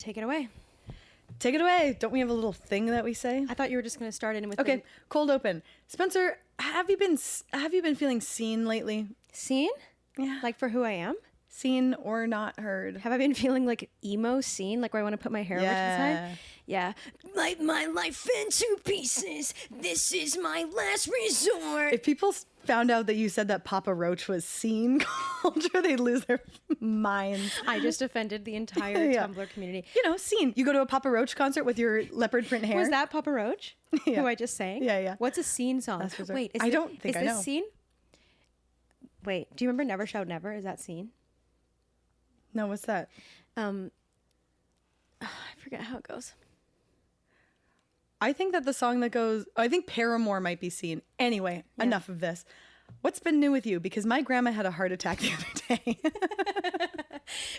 take it away. Take it away. Don't we have a little thing that we say? I thought you were just going to start in with Okay, cold open. Spencer, have you been feeling seen lately? Seen? Yeah. Like for who I am? Seen or not heard? Have I been feeling like emo seen? Like where I want to put my hair over to the side? Yeah. Light my life into pieces. This is my last resort. If people found out that you said that Papa Roach was scene culture, they'd lose their minds. I just offended the entire Yeah. Tumblr community. You know, scene. You go to a Papa Roach concert with your leopard print hair. Was that Papa Roach? Yeah. Who I just sang? Yeah, yeah. What's a scene song? Last resort. Wait, I don't think I know. Is this scene? Wait, do you remember Never Shout Never? Is that scene? No, what's that? I forget how it goes. I think that the song that goes, I think Paramore might be seen. Anyway, enough of this. What's been new with you? Because my grandma had a heart attack the other day.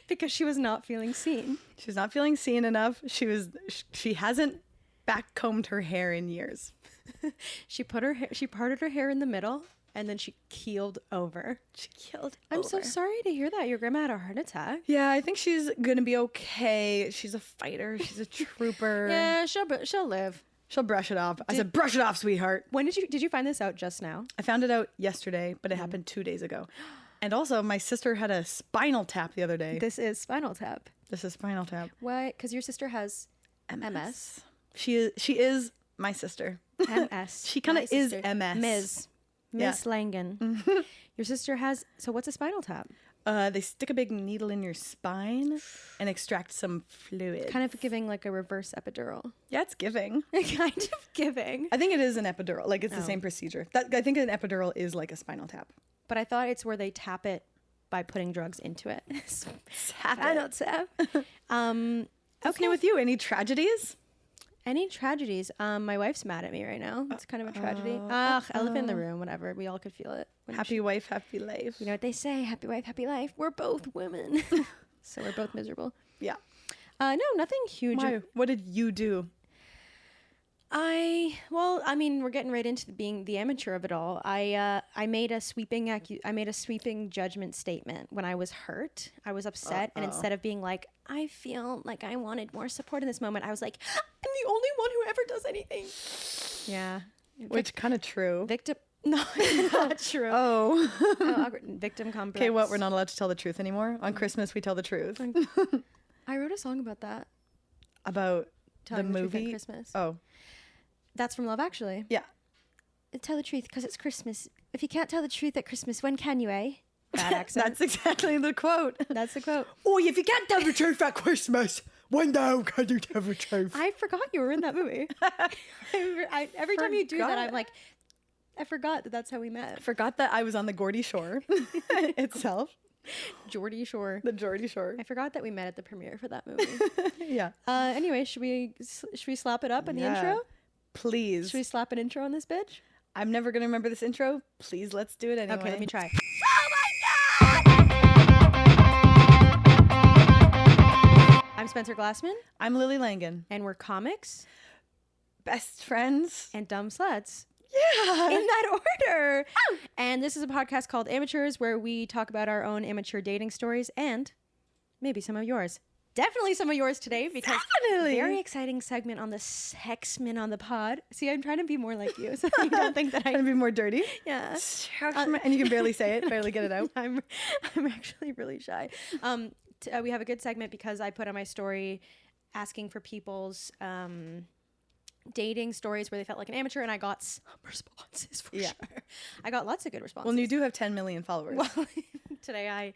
Because she was not feeling seen. She's not feeling seen enough. She hasn't backcombed her hair in years. She parted her hair in the middle and then she keeled over. I'm so sorry to hear that. Your grandma had a heart attack. Yeah, I think she's gonna be okay. She's a fighter. She's a trooper. Yeah, she'll live. She'll brush it off. I said, brush it off, sweetheart. When did you find this out just now? I found it out yesterday, but it happened 2 days ago. And also, my sister had a spinal tap the other day. This is spinal tap. This is spinal tap. Why? Because your sister has MS. She is my sister. MS. She kind of is MS. Miss Langen. Your sister has. So what's a spinal tap? They stick a big needle in your spine and extract some fluid. Kind of giving like a reverse epidural. Yeah, it's giving. Kind of giving. I think it is an epidural. Like it's the same procedure. I think an epidural is like a spinal tap. But I thought it's where they tap it by putting drugs into it. Spinal tap. What's new with you? Any tragedies? Any tragedies? My wife's mad at me right now. It's kind of a tragedy. Elephant in the room, whatever. We all could feel it. Happy wife, happy life. You know what they say? Happy wife, happy life. We're both women. So we're both miserable. Yeah. No, nothing huge. Why? What did you do? We're getting right into being the amateur of it all. I made a sweeping judgment statement when I was hurt. I was upset, and instead of being like, I feel like I wanted more support in this moment, I was like, I'm the only one who ever does anything. Yeah. Which kind of true. Victim. No, not true. Oh. Awkward. Victim complex. Okay, what? We're not allowed to tell the truth anymore? On Christmas, we tell the truth. I wrote a song about that. About Telling the truth movie? at Christmas. Oh. That's from Love Actually. Yeah. Tell the truth because it's Christmas. If you can't tell the truth at Christmas, when can you, eh? Bad accent. That's exactly the quote. That's the quote. Oh, if you can't tell the truth at Christmas, when the hell can you tell the truth? I forgot you were in that movie. Every time you do that, I'm like, I forgot that that's how we met. I forgot that I was on the Geordie Shore itself. Geordie Shore. The Geordie Shore. I forgot that we met at the premiere for that movie. Yeah. Anyway, should we slap it up in the intro? Please. Should we slap an intro on this bitch? I'm never going to remember this intro. Please, let's do it anyway. Okay, let me try. Oh my God! I'm Spencer Glassman. I'm Lily Langen. And we're comics. Best friends. And dumb sluts. Yeah. In that order. Oh. And this is a podcast called Amateurs where we talk about our own amateur dating stories and maybe some of yours. Definitely some of yours today because very exciting segment on the Sexman on the pod. See, I'm trying to be more like you so you don't think that Trying to be more dirty. Yeah. And you can barely say it, barely get it out. I'm actually really shy. We have a good segment because I put on my story asking for people's dating stories where they felt like an amateur, and I got some responses for sure. I got lots of good responses. Well, you do have 10 million followers. Well, today I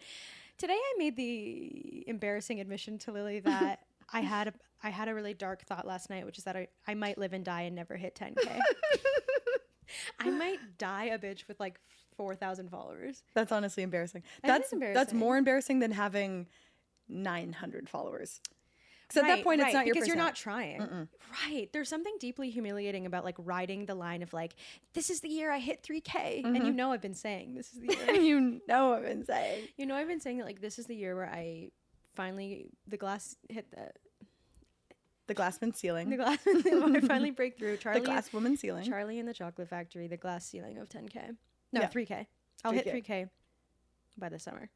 made the embarrassing admission to Lily that I had a really dark thought last night, which is that I might live and die and never hit 10K. I might die a bitch with like 4,000 followers. That's honestly embarrassing. That's embarrassing. That's more embarrassing than having 900 followers. Because at that point, it's not your because percent. you're not trying. Right. There's something deeply humiliating about like riding the line of like, this is the year I hit 3K. And you know I've been saying this is the year. You know I've been saying. You know I've been saying that like this is the year where I finally, the glass hit the Glassman ceiling. The glass, when I finally break through. The glass woman ceiling. Charlie and the Chocolate Factory, the glass ceiling of 10K. No, Yeah. 3K. I'll hit 3K by the summer.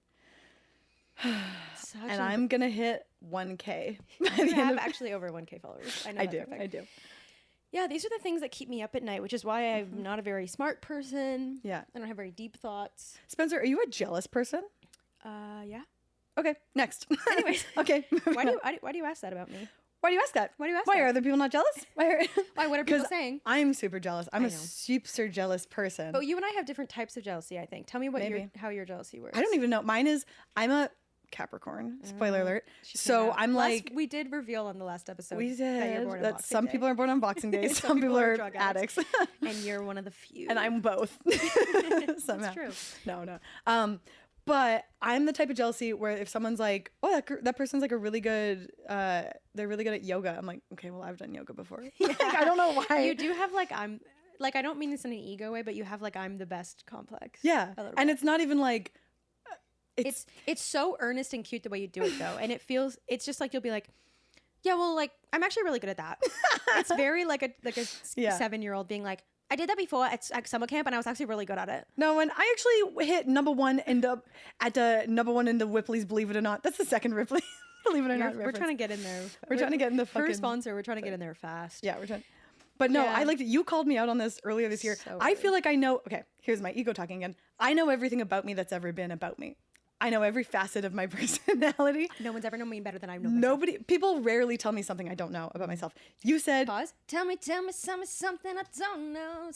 And I'm going to hit 1K. You have actually over 1K followers. I know that I do. Yeah, these are the things that keep me up at night, which is why I'm not a very smart person. Yeah. I don't have very deep thoughts. Spencer, are you a jealous person? Yeah. Okay, next. Anyways. Okay. Why do you ask that about me? Why do you ask that? Why do you ask Why that? are other people not jealous? Why? What are people saying? I'm super jealous. I'm a super jealous person. But you and I have different types of jealousy, I think. Tell me how your jealousy works. I don't even know. Mine is I'm a Capricorn. Spoiler alert. So I'm like we did reveal on the last episode we that you're did born on that Boxing some Day. people are born on Boxing Day, some people are drug addicts. and you're one of the few. And I'm both. Somehow. That's true. No. But I'm the type of jealousy where if someone's like, oh, that person's like a really good, they're really good at yoga. I'm like, okay, well, I've done yoga before. Like, I don't know why. You do have I don't mean this in an ego way, but you have I'm the best complex. Yeah. And it's not even like, it's so earnest and cute the way you do it though. And it's just like, you'll be like, yeah, well, I'm actually really good at that. It's very like a 7-year-old being like, I did that before at summer camp and I was actually really good at it. No, and I actually hit number one in the Whipley's Believe It or Not. That's the second Ripley. Believe it or not. We're trying to get in there. We're trying to get in the fucking... For a sponsor, we're trying to get in there fast. Yeah, we're trying. But no, I liked it. You called me out on this earlier this year. So I feel like I know... Okay, here's my ego talking again. I know everything about me that's ever been about me. I know every facet of my personality. No one's ever known me better than I know myself. People rarely tell me something I don't know about myself. You said... Pause. Tell me something I don't know.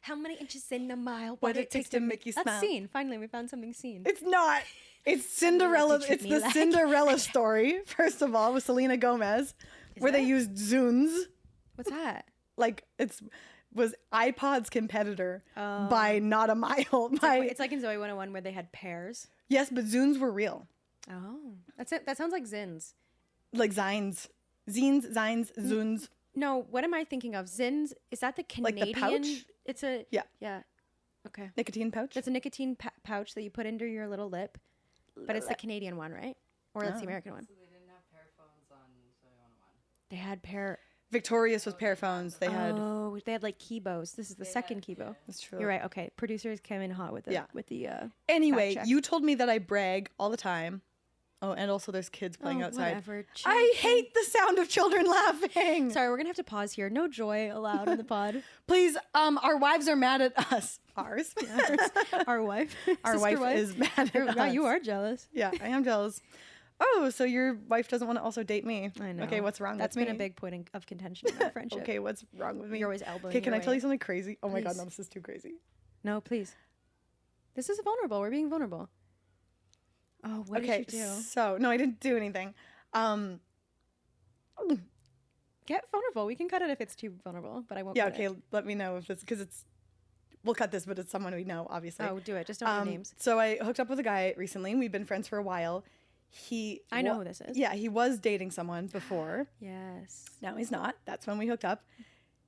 How many inches in a mile? What it takes to make you smile. That's scene. Finally, we found something scene. It's not. It's Cinderella. It's the Cinderella story, first of all, with Selena Gomez, where they used Zunes. What's that? Like, was iPod's competitor by not a mile. It's like in Zoe 101 where they had pairs. Yes, but Zunes were real. Oh, that's it. That sounds like Zins. Like Zines. Zines, Zines, Zunes. No, what am I thinking of? Zins, is that the Canadian? Like the pouch? It's a... Yeah. Okay. Nicotine pouch? That's a nicotine pouch that you put under your little lip. But it's the Canadian one, right? Or it's the American one? So they didn't have pair phones on Zoe 101. They had pair... Victorious was pair phones. They had... Oh, they had like Kibos. This is the second Kibo. That's true. You're right. Okay. Producers came in hot with the Anyway, fact check. you told me that I brag all the time. Oh, and also there's kids playing outside. Whatever. I hate the sound of children laughing. Sorry, we're gonna have to pause here. No joy allowed in the pod. Please, our wives are mad at us. Ours. Our wife. Our wife is mad at us. Wow, you are jealous. Yeah, I am jealous. Oh, so your wife doesn't want to also date me. I know. Okay, what's wrong That's with me? been a big point of contention in our friendship. Okay, what's wrong with me? You're always elbowing. Okay, can your I tell way. you something crazy? Oh my God, Please. no, this is too crazy. No, please. This is vulnerable. We're being vulnerable. Oh, what did you do? So, no, I didn't do anything. Get vulnerable. We can cut it if it's too vulnerable, but I won't. Yeah, cut okay, it. let me know if it's, because it's, we'll cut this, but it's someone we know, obviously. Oh, do it. Just don't name names. So I hooked up with a guy recently. We've been friends for a while. I know who this is. Yeah, he was dating someone before. Yes. Now he's not. That's when we hooked up.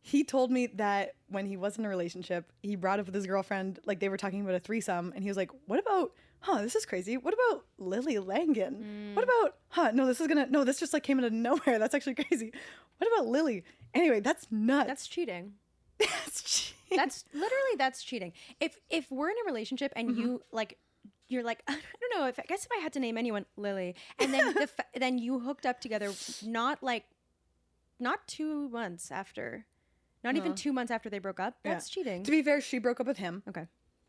He told me that when he was in a relationship, he brought up with his girlfriend, like they were talking about a threesome, and he was like, what about, this is crazy. What about Lily Langen? What about, no, this just like came out of nowhere. That's actually crazy. What about Lily? Anyway, that's nuts. That's cheating. That's cheating. That's cheating. If we're in a relationship and you like, you're like, I don't know. I guess if I had to name anyone, Lily, and then then you hooked up together, not 2 months after, not even 2 months after they broke up. That's cheating. To be fair, she broke up with him. Okay.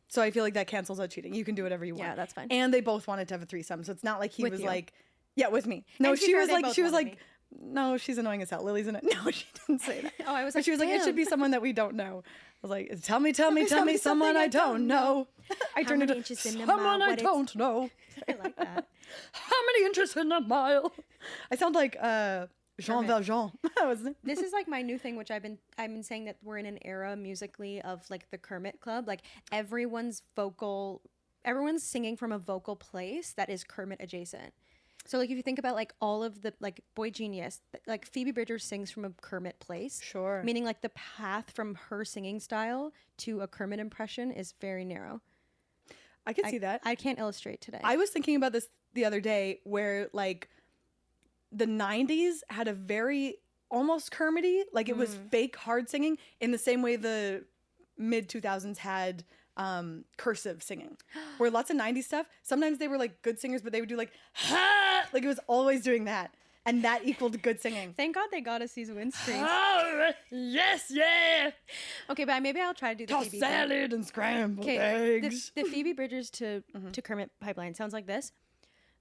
So I feel like that cancels out cheating. You can do whatever you want. Yeah, that's fine. And they both wanted to have a threesome. So it's not like he With was you. like, yeah, with me. No, And to be she fair, was they like, both wanted me. no, she's annoying as hell. Lily's annoying. No, she didn't say that. Oh, I was But like, she was like, it should be damn. someone that we don't know. I was like, tell me someone something I don't know. I How turned many into inches in a someone mile? I don't know. I like that. How many inches in a mile? I sound like Jean Valjean. This is like my new thing, which I've been saying that we're in an era musically of like the Kermit Club. Like everyone's singing from a vocal place that is Kermit adjacent. So like if you think about like all of the like Boy Genius, like Phoebe Bridgers sings from a Kermit place. Sure. Meaning like the path from her singing style to a Kermit impression is very narrow. I can see that. I can't illustrate today. I was thinking about this the other day where like the 90s had a very almost Kermity, like it was fake hard singing in the same way the mid 2000s had cursive singing, where lots of 90s stuff, sometimes they were like good singers, but they would do like, ha! Like it was always doing that. And that equaled good singing. Thank God they got us these windscreens. Yes, yeah. Okay, but maybe I'll try to do the Tossed Phoebe thing. salad and scrambled Okay, eggs. the Phoebe Bridgers to Kermit pipeline sounds like this.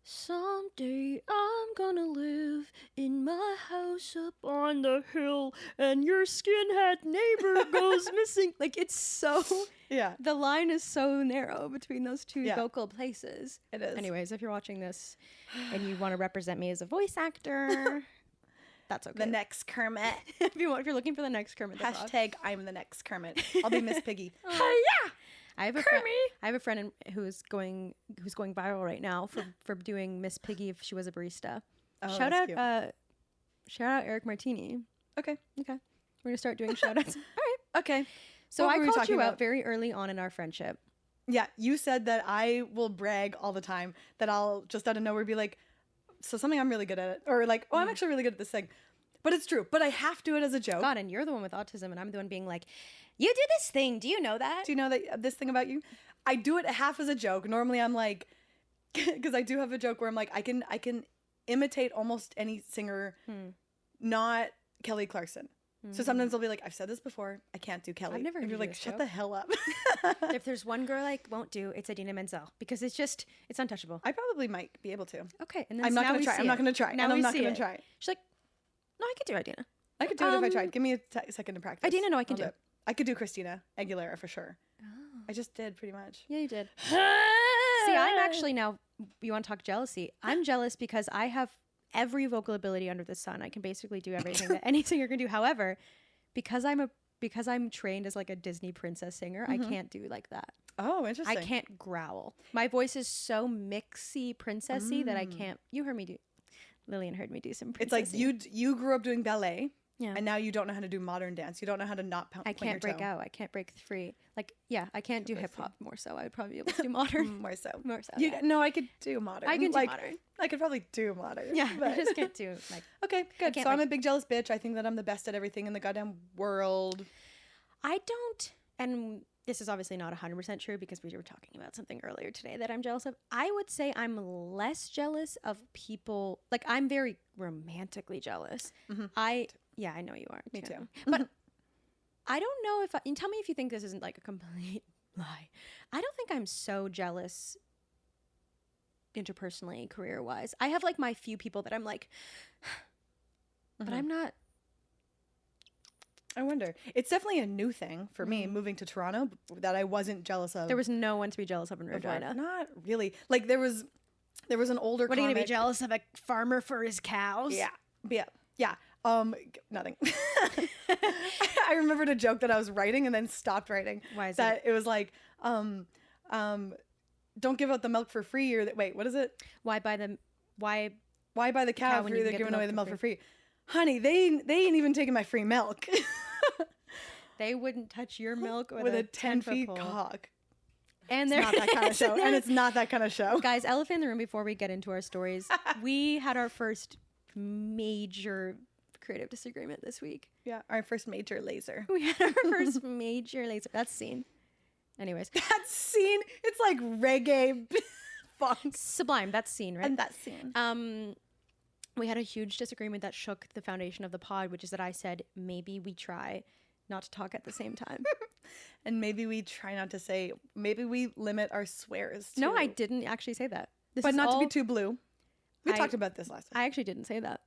Someday I'm gonna live in my house up on the hill, and your skinhead neighbor goes missing. Like, it's so... Yeah, The line is so narrow between those two Yeah. vocal places. it is. Anyways, if you're watching this and you want to represent me as a voice actor, that's okay. The next Kermit. if you're looking for the next Kermit the Frog. Hashtag I'm the next Kermit. I'll be Miss Piggy. I have a friend who's going viral right now for doing Miss Piggy if she was a barista. Oh, shout that's out Eric Martini. Okay. Okay. We're gonna start doing shout outs. All right. Okay. So What I were we called talking you out about? very early on in our friendship. Yeah, you said that I will brag all the time, that I'll just out of nowhere be like, so something I'm really good at it. Or like, oh, I'm actually really good at this thing. But it's true. But I have to do it as a joke. God, and you're the one with autism, and I'm the one being like, you do this thing. Do you know that? Do you know that this thing about you? I do it half as a joke. Normally I'm like, because I do have a joke where I'm like, I can imitate almost any singer, not Kelly Clarkson. So sometimes I'll be like, I've said this before, I can't do Kelly. I've never And heard you're you like, do this shut joke. the hell up. If there's one girl I won't do, it's Idina Menzel because it's untouchable. I probably might be able to. Okay, and then I'm not now gonna we try. see I'm not it. gonna try. Now And I'm we not see gonna it. try. She's like, no, I could do Idina. I could do it if I tried. Give me a second to practice. Idina, no, I can I'll do it. I could do Christina Aguilera for sure. I just did pretty much. Yeah, you did. See, I'm actually now. You want to talk jealousy? I'm jealous because I have every vocal ability under the sun. I can basically do everything that any singer can do. However, because I'm trained as like a Disney princess singer, I can't do like that. Oh, interesting. I can't growl. My voice is so mixy, princessy that I can't. You heard me do. Lillian heard me do some. It's like princessy. you grew up doing ballet, Yeah. and now you don't know how to do modern dance. You don't know how to not point I can't your break toe. out. I can't break free. Like, yeah, I can't do I hip hop more so. I would probably be able to do modern. More so. More so. You, Yeah. No, I could do modern. I can do Like, modern. I could probably do modern. Yeah, I but- just can't do like. Okay, good. can't, So I'm like- a big jealous bitch. I think that I'm the best at everything in the goddamn world. I don't, and this is obviously not 100% true because we were talking about something earlier today that I'm jealous of. I would say I'm less jealous of people. Like, I'm very romantically jealous. Yeah, I know you are. Me too. But I don't know if and tell me if you think this isn't like a complete lie. I don't think I'm so jealous interpersonally, career wise. I have like my few people that I'm like, but I'm not. I wonder. It's definitely a new thing for me moving to Toronto that I wasn't jealous of. There was no one to be jealous of in before. Regina. Not really. Like there was an older. What are you gonna be comic- jealous of? A farmer for his cows? Yeah. Nothing. I remembered a joke that I was writing and then stopped writing. Why is that? It was like, don't give out the milk for free. Or wait, what is it? Why buy the Why buy the cow when if you you're can get giving the away the milk milk for for free? Honey, they ain't even taking my free milk They wouldn't touch your milk with a 10 feet foot pole. cock. And It's they're not that kind of show. And it's not that kind of show. guys, elephant in the room. Before we get into our stories, we had our first major creative disagreement this week. Yeah, our first major laser. We had our first major laser. That's scene. Anyways, That scene, it's like reggae funk. sublime. That's scene, right? And that scene. We had a huge disagreement that shook the foundation of the pod, which is that I said maybe we try not to talk at the same time. And maybe we try not to say, maybe we limit our swears. No, to- I didn't actually say that. This But is not to all- be too blue. We I- talked about this last time. I actually didn't say that.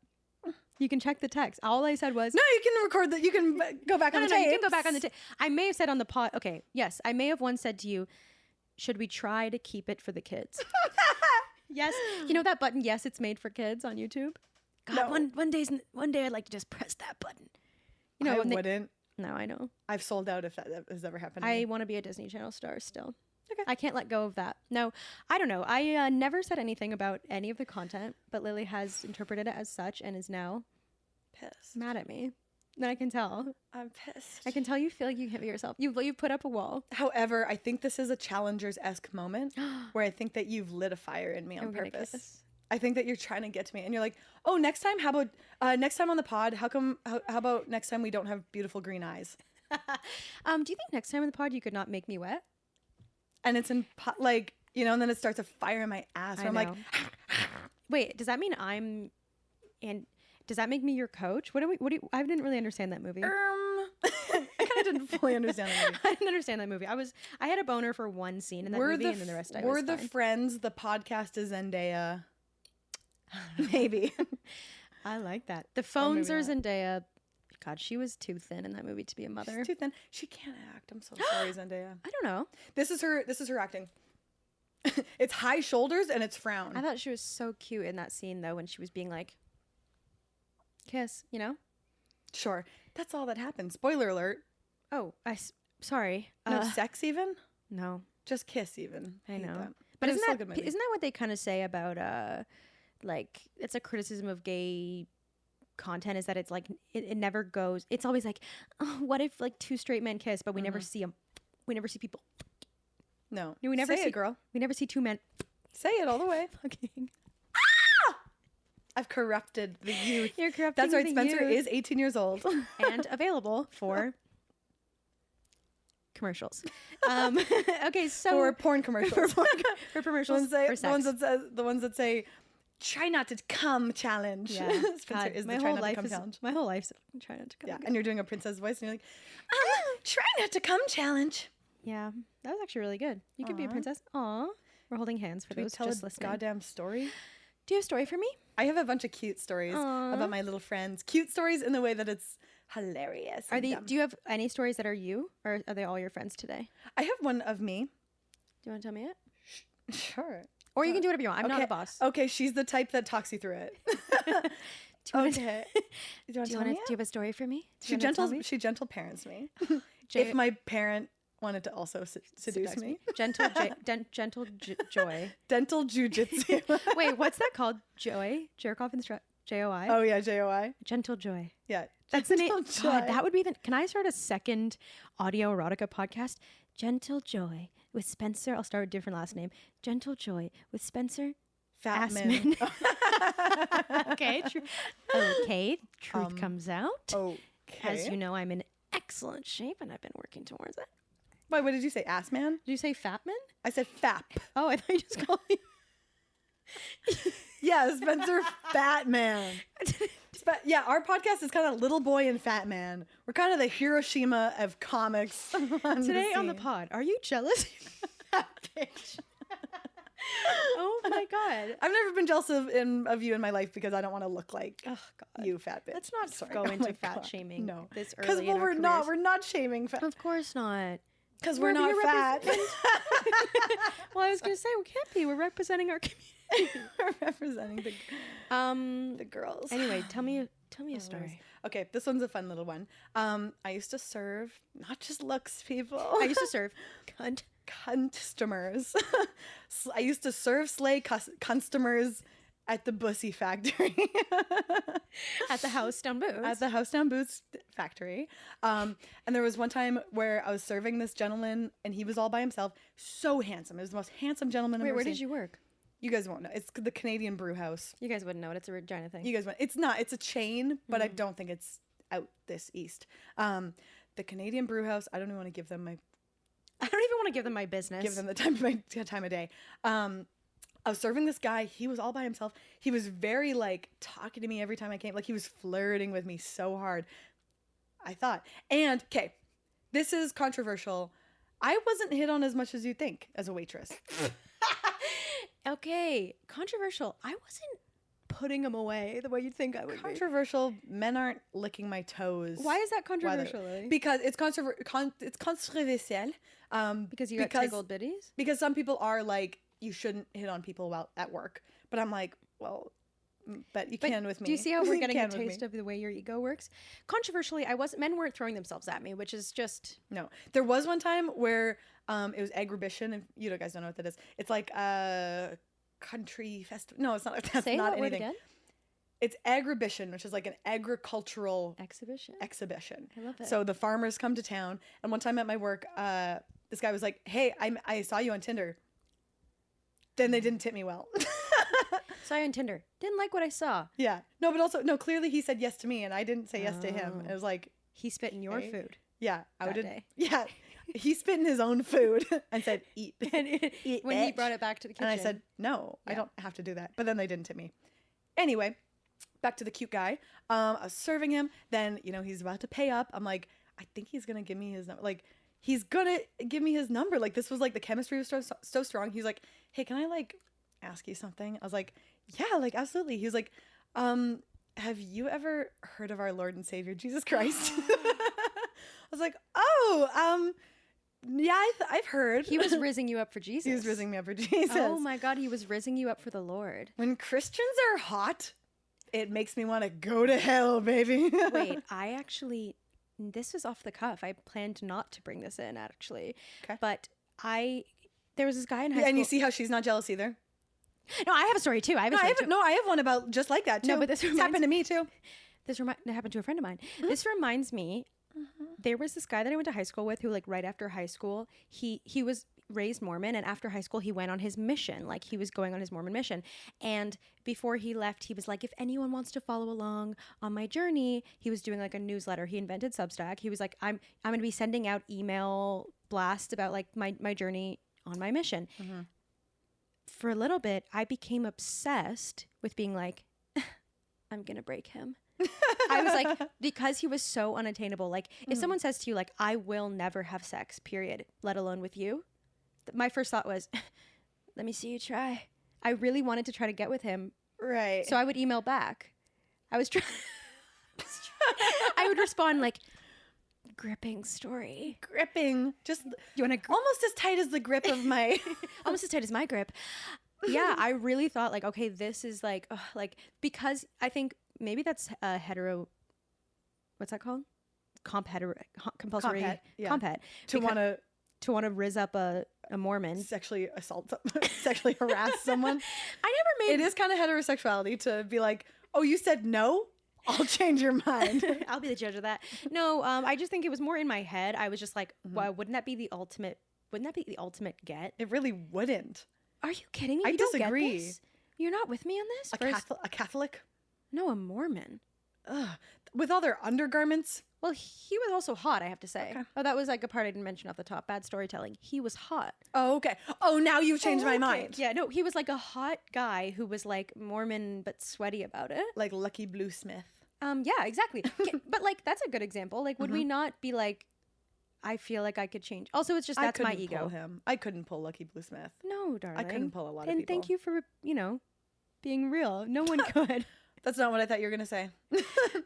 You can check the text. All I said was No, you can record that. You can go back on the tape. you can go back on the tape. I may have said on the pod. Okay, yes, I may have once said to you, should we try to keep it for the kids? Yes, you know that button. Yes, it's made for kids on YouTube. God, No. one day I'd like to just press that button. You know, I when they- wouldn't. no, I know. I've sold out if that has ever happened. To I me. want to be a Disney Channel star still. Okay. I can't let go of that. No, I don't know. I never said anything about any of the content, but Lily has interpreted it as such and is now pissed. mad at me. And I can tell. I'm pissed. I can tell you feel like you hit yourself. You've put up a wall. However, I think this is a Challengers-esque moment where I think that you've lit a fire in me on I'm gonna purpose. kiss. I think that you're trying to get to me, and you're like, "Oh, next time, how about next time on the pod? How about next time we don't have beautiful green eyes?" Do you think next time in the pod you could not make me wet? and it's in like, you know, and then it starts a fire in my ass. Where I'm like, know. Wait, does that mean I'm? And does that make me your coach? What do you? I didn't really understand that movie. I kind of didn't fully understand that movie. I didn't understand that movie. I had a boner for one scene in that movie, and then the rest I was We're the fine. friends. The podcast is Zendaya. Maybe. I like that. The phones maybe are not. Zendaya. God, she was too thin in that movie to be a mother. She's too thin. She can't act. I'm so sorry, Zendaya. I don't know. This is her acting. It's high shoulders and it's frown. I thought she was so cute in that scene though when she was being like, kiss, you know? Sure. That's all that happened. Spoiler alert. Oh, sorry. No sex even? No, Just kiss even. I Hate know. that. But it's isn't still a that good movie. isn't that what they kind of say about like it's a criticism of gay content is that it's like it never goes. It's always like, oh, what if like two straight men kiss, but we never see them. We never see people. No. We never Say see it, girl. We never see two men Say it all the way. fucking. I've corrupted the youth. You're corrupting That's right. the Spencer youth. is 18 years old. And available for commercials. Okay, so For porn commercials. for the commercials ones, for sex. the ones that say, try not to come challenge. Yeah, Spencer God, is my the try whole not to life come is challenge. my whole life's trying not to come. Yeah, and you're doing a princess voice, and you're like, try not to come challenge. Yeah, that was actually really good. You could be a Aw. princess. Aw, we're holding hands for Do we those tell just a listening. goddamn story? Do you have a story for me? I have a bunch of cute stories Aw. about my little friends. Cute stories in the way that it's hilarious. Are and they? dumb. Do you have any stories that are you, or are they all your friends today? I have one of me. Do you want to tell me it? Sure. Or you can do whatever you want. I'm not Okay. a boss. Okay, she's the type that talks you through it. Do you wanna- Okay. Do you want Do to you tell me? want to? Do you have a story for me? Do She you wanna tell me? gentle parents me. J- If my parent wanted to also seduce me. Gentle, gentle joy. Dental jujitsu. Wait, what's that called? Joy? Jerk off in the strap? J-O-I? Oh yeah, JOI. Gentle joy. Yeah. That's the name. Gentle God, joy. that would be the. Can I start a second audio erotica podcast? Gentle Joy with Spencer. I'll start with a different last name. Gentle Joy with Spencer. Fat Assman. man. Okay. Okay. Truth comes out. Okay. As you know, I'm in excellent shape and I've been working towards it. Wait, what did you say? Ass man? Did you say fat man? I said fap. Oh, I thought you just called me. Yeah, Spencer Fat Man. Yeah, our podcast is kind of Little Boy and Fat Man. We're kind of the Hiroshima of comics. Today on the scene. pod, are you jealous? Bitch. Oh my God. I've never been jealous of you in my life because I don't want to look like Oh God. you, fat bitch. Let's not Sorry. go Oh into my fat God. shaming No, this because early in our we're careers. not shaming fat Of course not. because we're not you're fat. Well, I was gonna say we can't be. We're representing our community. We're representing the girls. Anyway, tell me a story. Okay, this one's a fun little one. I used to serve not just looks people. I used to serve cunt customers. I used to serve slay customers at the Bussy factory. at the house down boots. At the House Down Boots factory. And there was one time where I was serving this gentleman and he was all by himself. So handsome. It was the most handsome gentleman I've Wait, ever where seen. did you work? You guys won't know. It's the Canadian Brew House. You guys wouldn't know it. It's a Regina thing. You guys won't. It's not. It's a chain, but I don't think it's out this east. The Canadian Brew House. I don't even want to give them I don't even want to give them my business. the time of day. I was serving this guy. He was all by himself. He was very like talking to me every time I came. Like he was flirting with me so hard. I thought. And okay, this is controversial. I wasn't hit on as much as you think as a waitress. Okay, controversial. I wasn't putting them away the way you'd think I would be. Controversial. Men aren't licking my toes. Why is that while they're- controversial, Lily? Because it's it's controversial. Because you got tickled bitties? Because some people are like, you shouldn't hit on people while at work. But I'm like, well, but you can with me. Do you see how we're You getting a can with me. taste of the way your ego works? Controversially, men weren't throwing themselves at me, which is just No, there was one time where it was Agribition, and you guys don't know what that is. It's like a country festival. No, it's not. That's say not that word anything. again. It's Agribition, which is like an agricultural Exhibition. exhibition. I love it. So the farmers come to town, and one time at my work, this guy was like, "Hey, I saw you on Tinder." Then they didn't tip me well. Saw you on Tinder. Didn't like what I saw. Yeah. No, but also no. Clearly, he said yes to me, and I didn't say yes to him. Oh. it was like, He spit in your Okay. food. yeah, I That would. day. Yeah, He spit in his own food and said, eat. Eat when he bitch. brought it back to the kitchen. And I said, no, I Yeah. don't have to do that. But then they didn't tip me. Anyway, back to the cute guy. I was serving him. Then, he's about to pay up. I'm like, I think he's going to give me his number. Like, he's going to give me his number. Like, this was like, the chemistry was so strong. He's like, hey, can I like ask you something? I was like, yeah, like, absolutely. He was like, have you ever heard of our Lord and Savior, Jesus Christ? I was like, oh, yeah, I've heard. he was rizzing you up for Jesus. He was rizzing me up for Jesus. Oh my God, he was rizzing you up for the Lord. When Christians are hot, it makes me want to go to hell, baby. Wait, this was off the cuff. I planned not to bring this in, actually. Okay. But there was this guy in high school. And you see how she's not jealous either? No, I have a story too. I have one about just like that too. No, but this it's happened to me too. It happened to a friend of mine. Mm-hmm. This reminds me, there was this guy that I went to high school with who, like, right after high school, he was raised Mormon, and after high school he went on his mission. Like, he was going on his Mormon mission. And before he left, he was like, if anyone wants to follow along on my journey, he was doing like a newsletter. He invented Substack. He was like, I'm going to be sending out email blasts about like my journey on my mission. Mm-hmm. For a little bit, I became obsessed with being like, I'm going to break him. I was like, because he was so unattainable. Like, if someone says to you, like, I will never have sex, period, let alone with you, my first thought was, let me see you try. I really wanted to try to get with him. Right. So I would email back. I was trying. I would respond like, gripping story. Gripping. Just You want to almost as tight as the grip of my... almost as tight as my grip. Yeah, I really thought like, okay, this is like, because I think maybe that's hetero. What's that called? Compulsory Compet, yeah. compet. to want to to want to rizz up a Mormon. sexually assault, sexually harass someone. I never made. It is kind of heterosexuality to be like, oh, you said no? I'll change your mind. I'll be the judge of that. No, I just think it was more in my head. I was just like, well, wouldn't that be the ultimate? Wouldn't that be the ultimate get? It really wouldn't. Are you kidding me? I You don't get disagree. this? You're not with me on this? A Catholic? No, a Mormon. Ugh. With all their undergarments? Well, he was also hot, I have to say. Okay. Oh, that was like a part I didn't mention off the top. Bad storytelling. He was hot. Oh, okay. Oh, now you've changed my mind. Yeah, no, he was like a hot guy who was like Mormon but sweaty about it. Like Lucky Blue Smith. Yeah, exactly. But like that's a good example. Like, would we not be like, I feel like I could change. Also, it's just that's my Pull ego. him. I couldn't pull Lucky Blue Smith. No, darling. I couldn't pull a lot of and people. thank you for being real. No one could. That's not what I thought you were gonna say.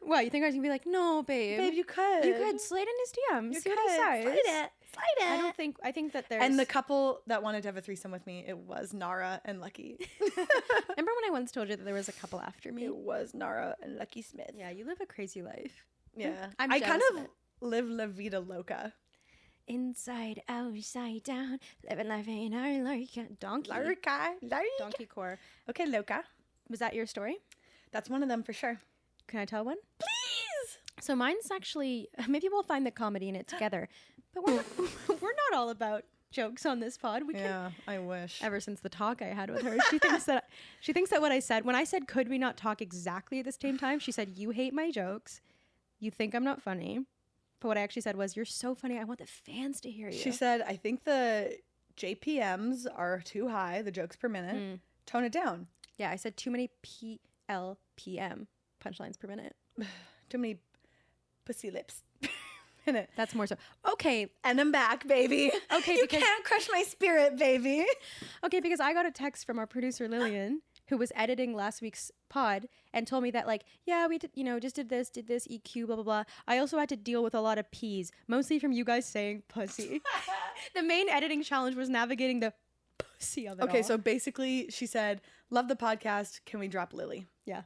What, you think I was gonna be like, no, babe? Babe, you could. You could slide in his DMs. You See what he could. says. Slide it. I think that there's. And the couple that wanted to have a threesome with me, it was Nara and Lucky. Remember when I once told you that there was a couple after me? It was Nara and Lucky Smith. Yeah, you live a crazy life. Yeah. I'm I kind jealous of of it. live La Vida Loca. Inside, outside, down, living life in our Lorca. Donkey. Larica. Donkey core. Okay, Loca. Was that your story? That's one of them for sure. Can I tell one? Please. So mine's actually, maybe we'll find the comedy in it together. But we're not all about jokes on this pod. We Yeah, I wish. Ever since the talk I had with her, she thinks that what I said, when I said, could we not talk exactly at the same time? She said, you hate my jokes. You think I'm not funny. But what I actually said was, you're so funny. I want the fans to hear you. She said, I think the JPMs are too high, the jokes per minute. Tone it down. Yeah, I said too many PLPM, punchlines per minute. Too many pussy lips. Minute. That's more so. Okay. And I'm back, baby. Okay, you because- can't crush my spirit, baby. Okay, because I got a text from our producer, Lillian, who was editing last week's pod and told me that, like, yeah, we did, just did this, EQ, blah, blah, blah. I also had to deal with a lot of P's, mostly from you guys saying pussy. The main editing challenge was navigating the pussy of it Okay, all. so basically she said, love the podcast. Can we drop Lily? Yeah.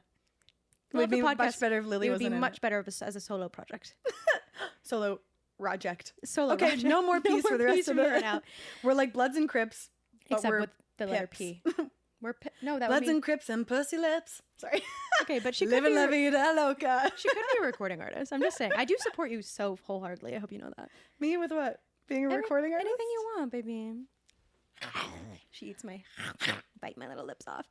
It would be much better if Lily It would be wasn't in much better as a solo project. Solo project. Solo Okay, project. no more P's for the rest of here it. now. We're like Bloods and Crips, but Except we're with the letter Pips. P. We're no, that Bloods would mean and Crips and pussy lips. Sorry. okay, but she could Living be la vida loca. she could be a recording artist. I'm just saying. I do support you so wholeheartedly. I hope you know that. Me with what? Being a recording artist? Anything you want, baby. She eats bite my little lips off.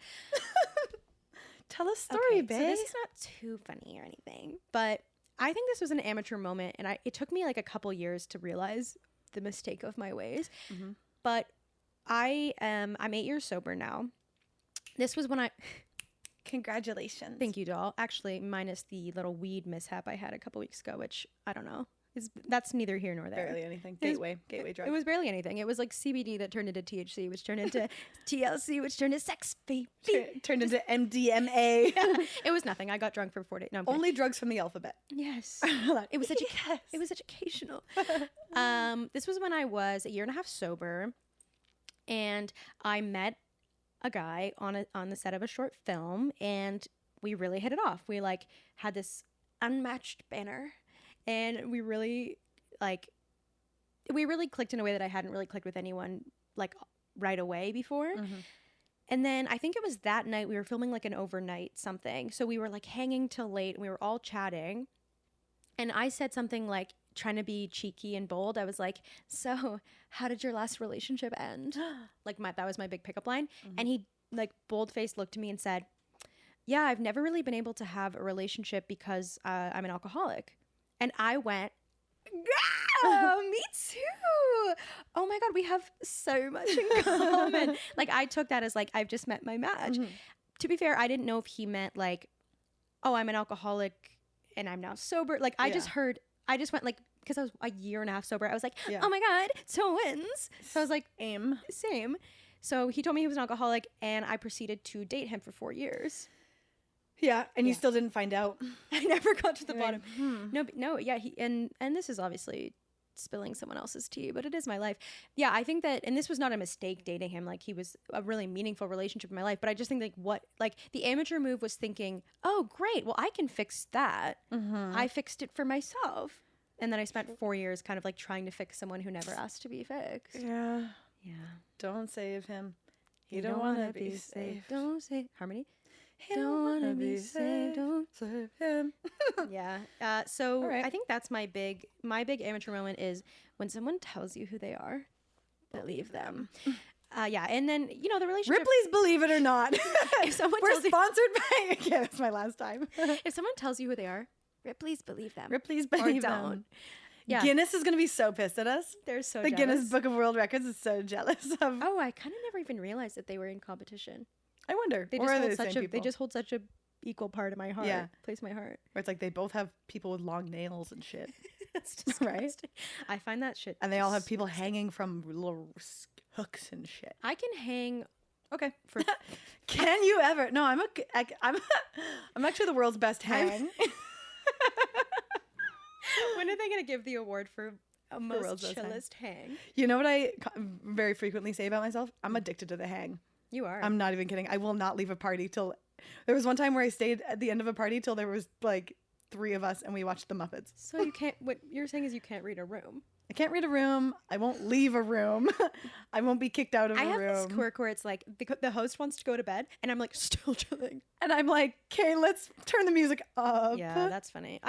Tell a story, Okay, babe. so this is not too funny or anything, but I think this was an amateur moment, and it took me like a couple years to realize the mistake of my ways. But I'm 8 years sober now. This was when Congratulations. thank you, doll. Actually, minus the little weed mishap I had a couple weeks ago, which I don't know. That's neither here nor there. Barely anything. It was- Gateway drug. It was barely anything. It was like CBD that turned into THC, which turned into TLC, which turned into sex, baby. Turned into MDMA. It was nothing. I got drunk for 4 days. No, I'm kidding. Only drugs from the alphabet. Yes. It was it was educational. This was when I was a year and a half sober, and I met a guy on the set of a short film, and we really hit it off. We like had this unmatched banner, and we really clicked in a way that I hadn't really clicked with anyone like right away before. And then I think it was that night we were filming like an overnight something. So we were like hanging till late and we were all chatting. And I said something like, trying to be cheeky and bold. I was like, so how did your last relationship end? Like that was my big pickup line. And he like bold-faced looked at me and said, yeah, I've never really been able to have a relationship because I'm an alcoholic. And I went, girl, me too. Oh my God, we have so much in common. Like I took that as like, I've just met my match. To be fair, I didn't know if he meant like, oh, I'm an alcoholic and I'm now sober. Like I just went like, because I was a year and a half sober, I was like, oh my God, twins. So I was like, same. So he told me he was an alcoholic and I proceeded to date him for 4 years. Yeah, and you still didn't find out. I never got to the bottom. No, yeah, and this is obviously spilling someone else's tea, but it is my life. Yeah, I think that, and this was not a mistake dating him. Like he was a really meaningful relationship in my life, but I just think the amateur move was thinking, oh great, well I can fix that. I fixed it for myself. And then I spent 4 years kind of like trying to fix someone who never asked to be fixed. Yeah. Don't save him. He don't want to be saved. Don't say Harmony. He don't want to be saved. Don't save him. Yeah. So All right. I think that's my big amateur moment is when someone tells you who they are, believe them. Yeah. And then, the relationship. Ripley's Believe It or Not. If someone We're tells you, sponsored by, again, it's my last time. if someone tells you who they are, Ripley's believe them. Ripley's Or Believe don't. Them. Yeah. Guinness is going to be so pissed at us. They're so The jealous. Guinness Book of World Records is so jealous of. Oh, I kind of never even realized that they were in competition. I wonder. They or just are hold the such same a people? they just hold such a equal part of my heart. Yeah. Place my heart. Where it's like they both have people with long nails and shit. That's disgusting. I find that shit. And they all have people hanging from little hooks and shit. I can hang Okay. for Can you ever? No, I'm actually the world's best hang. When are they going to give the award for most world's best hang. chillest hang? You know what I very frequently say about myself? I'm addicted to the hang. You are. I'm not even kidding. I will not leave a party till. There was one time where I stayed at the end of a party till there was like 3 of us and we watched the Muppets. So you can't. What you're saying is you can't read a room. I can't read a room. I won't leave a room. I won't be kicked out of I a have room. this quirk where it's like the host wants to go to bed and I'm like still chilling. And I'm like, okay, let's turn the music up. Yeah, that's funny.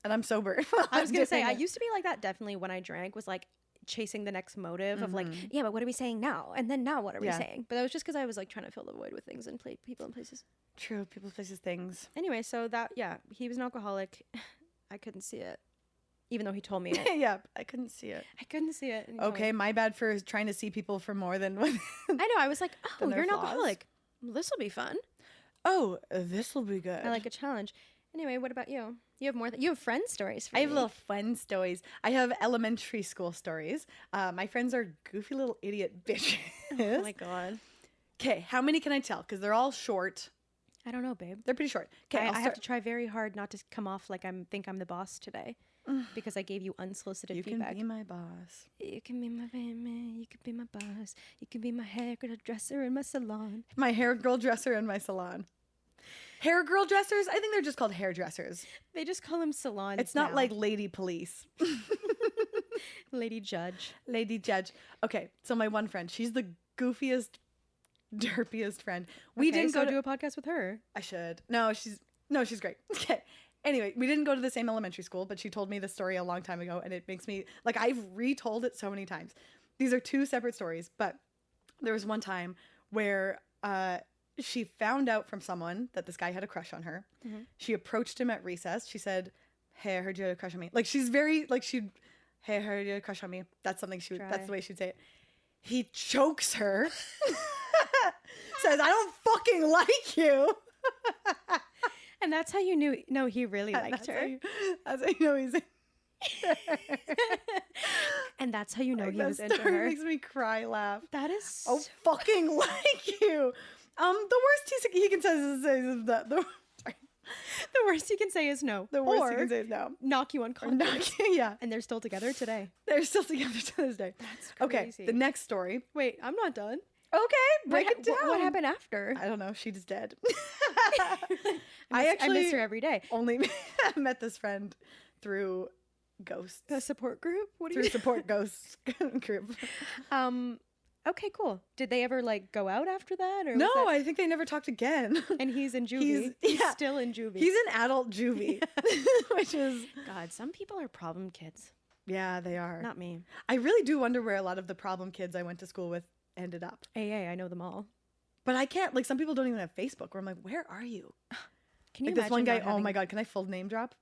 And I'm sober. I was gonna say doing I it. used to be like that. Definitely when I drank was like chasing the next motive of like, yeah, but what are we saying now? And then now what are we Yeah. saying? But that was just because I was like trying to fill the void with things and play people and places. True. People, places, things. Anyway, so he was an alcoholic. I couldn't see it, even though he told me it. Yeah, I couldn't see it. I couldn't see it. and he told me. Okay, my bad for trying to see people for more than. I know. I was like, oh, Then you're their an flaws. alcoholic. Well, this will be fun. Oh, this will be good. I like a challenge. Anyway, what about you? You have more. You have friend stories. For I have me. little fun stories. I have elementary school stories. My friends are goofy little idiot bitches. Oh my god. Okay, how many can I tell? Because they're all short. I don't know, babe. They're pretty short. Okay, I have to try very hard not to come off like I'm the boss today, because I gave you unsolicited You feedback. can be my boss. You can be my baby. You can be my boss. You can be my hairdresser in my salon. My hair girl dresser in my salon. Hair girl dressers? I think they're just called hairdressers. They just call him salons. It's not now. like lady police. Lady Judge. Lady judge. Okay, so my one friend, she's the goofiest, derpiest friend. We Okay, didn't so go to do a podcast with her. I should. No, she's great. Okay. Anyway, we didn't go to the same elementary school, but she told me the story a long time ago, and it makes me like I've retold it so many times. These are 2 separate stories, but there was one time where she found out from someone that this guy had a crush on her. She approached him at recess. She said, "Hey, I heard you had a crush on me." Like she's very like she hey, I heard you had a crush on me. That's something she would, Try. that's the way she'd say it. He chokes her, says, I don't fucking like you. And that's how you knew. No, he really liked her. That's how you know he's And that's how you know he that was into story her. makes me cry laugh. That is. Oh, fucking like you. The worst he can say is that the The worst you can say is no. the worst or he can say is no. knock you Or unconscious. yeah, And they're still together today. they're still together to this day. That's Okay, crazy. the next story. Wait, I'm not done. Okay, break what, it down. What happened after? I don't know. She's dead. I miss her every day. only met this friend through ghosts. A support group? What do Through you? support ghosts group. Okay, cool. Did they ever like go out after that, or No, was that- I think they never talked again. and he's in juvie. He's yeah. still in juvie. He's an adult juvie, which is God, some people are problem kids. yeah, they are. Not me. I really do wonder where a lot of the problem kids I went to school with ended up. AA, I know them all. But I can't, like, some people don't even have Facebook where I'm like, where are you? Can you Like this one imagine guy, not oh my having- God, can I full name drop?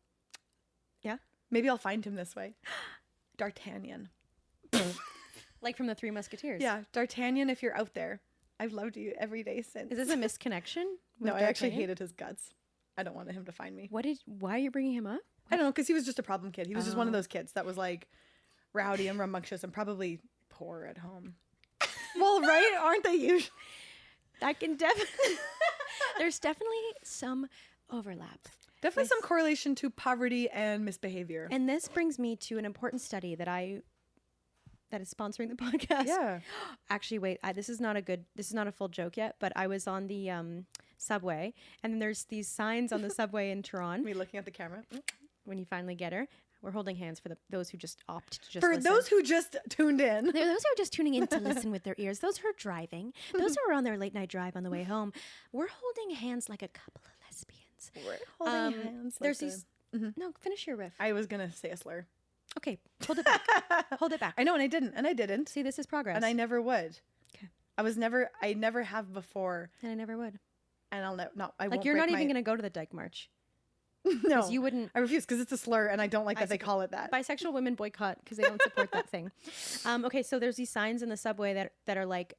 Yeah. Maybe I'll find him this way. D'Artagnan. Like from the Three Musketeers. Yeah, D'Artagnan, if you're out there, I've loved you every day since. Is this a misconnection? with No, I actually D'Artagnan? hated his guts. I don't want him to find me. Why are you bringing him up? I don't know, because he was just a problem kid. He was just one of Oh. those kids that was like rowdy and rambunctious and probably poor at home. Well, right? Aren't they usually? I can definitely. There's definitely some overlap. Definitely some correlation to poverty and misbehavior. And this brings me to an important study that is sponsoring the podcast. Yeah. Actually, wait. This is not a full joke yet. But I was on the subway, and then there's these signs on the subway in Toronto. Me looking at the camera. When you finally get her, we're holding hands for those who just opt to just For listen. those who just tuned in. Those who are just tuning in to listen with their ears, those who are driving, those who are on their late night drive on the way home, we're holding hands like a couple of lesbians. We're holding hands. There's like these. the- No, finish your riff. I was going to say a slur. Okay, hold it back. Hold it back. I know, and I didn't. See, this is progress. And I never would. Okay. I never have before, And I never would. and I'll never, no, I Like, won't you're not break even my- going to go to the Dyke March. No, Because you wouldn't. I refuse because it's a slur, and I don't like that they support- call it that. Bisexual women boycott because they don't support that thing. Okay, so there's these signs in the subway that are like,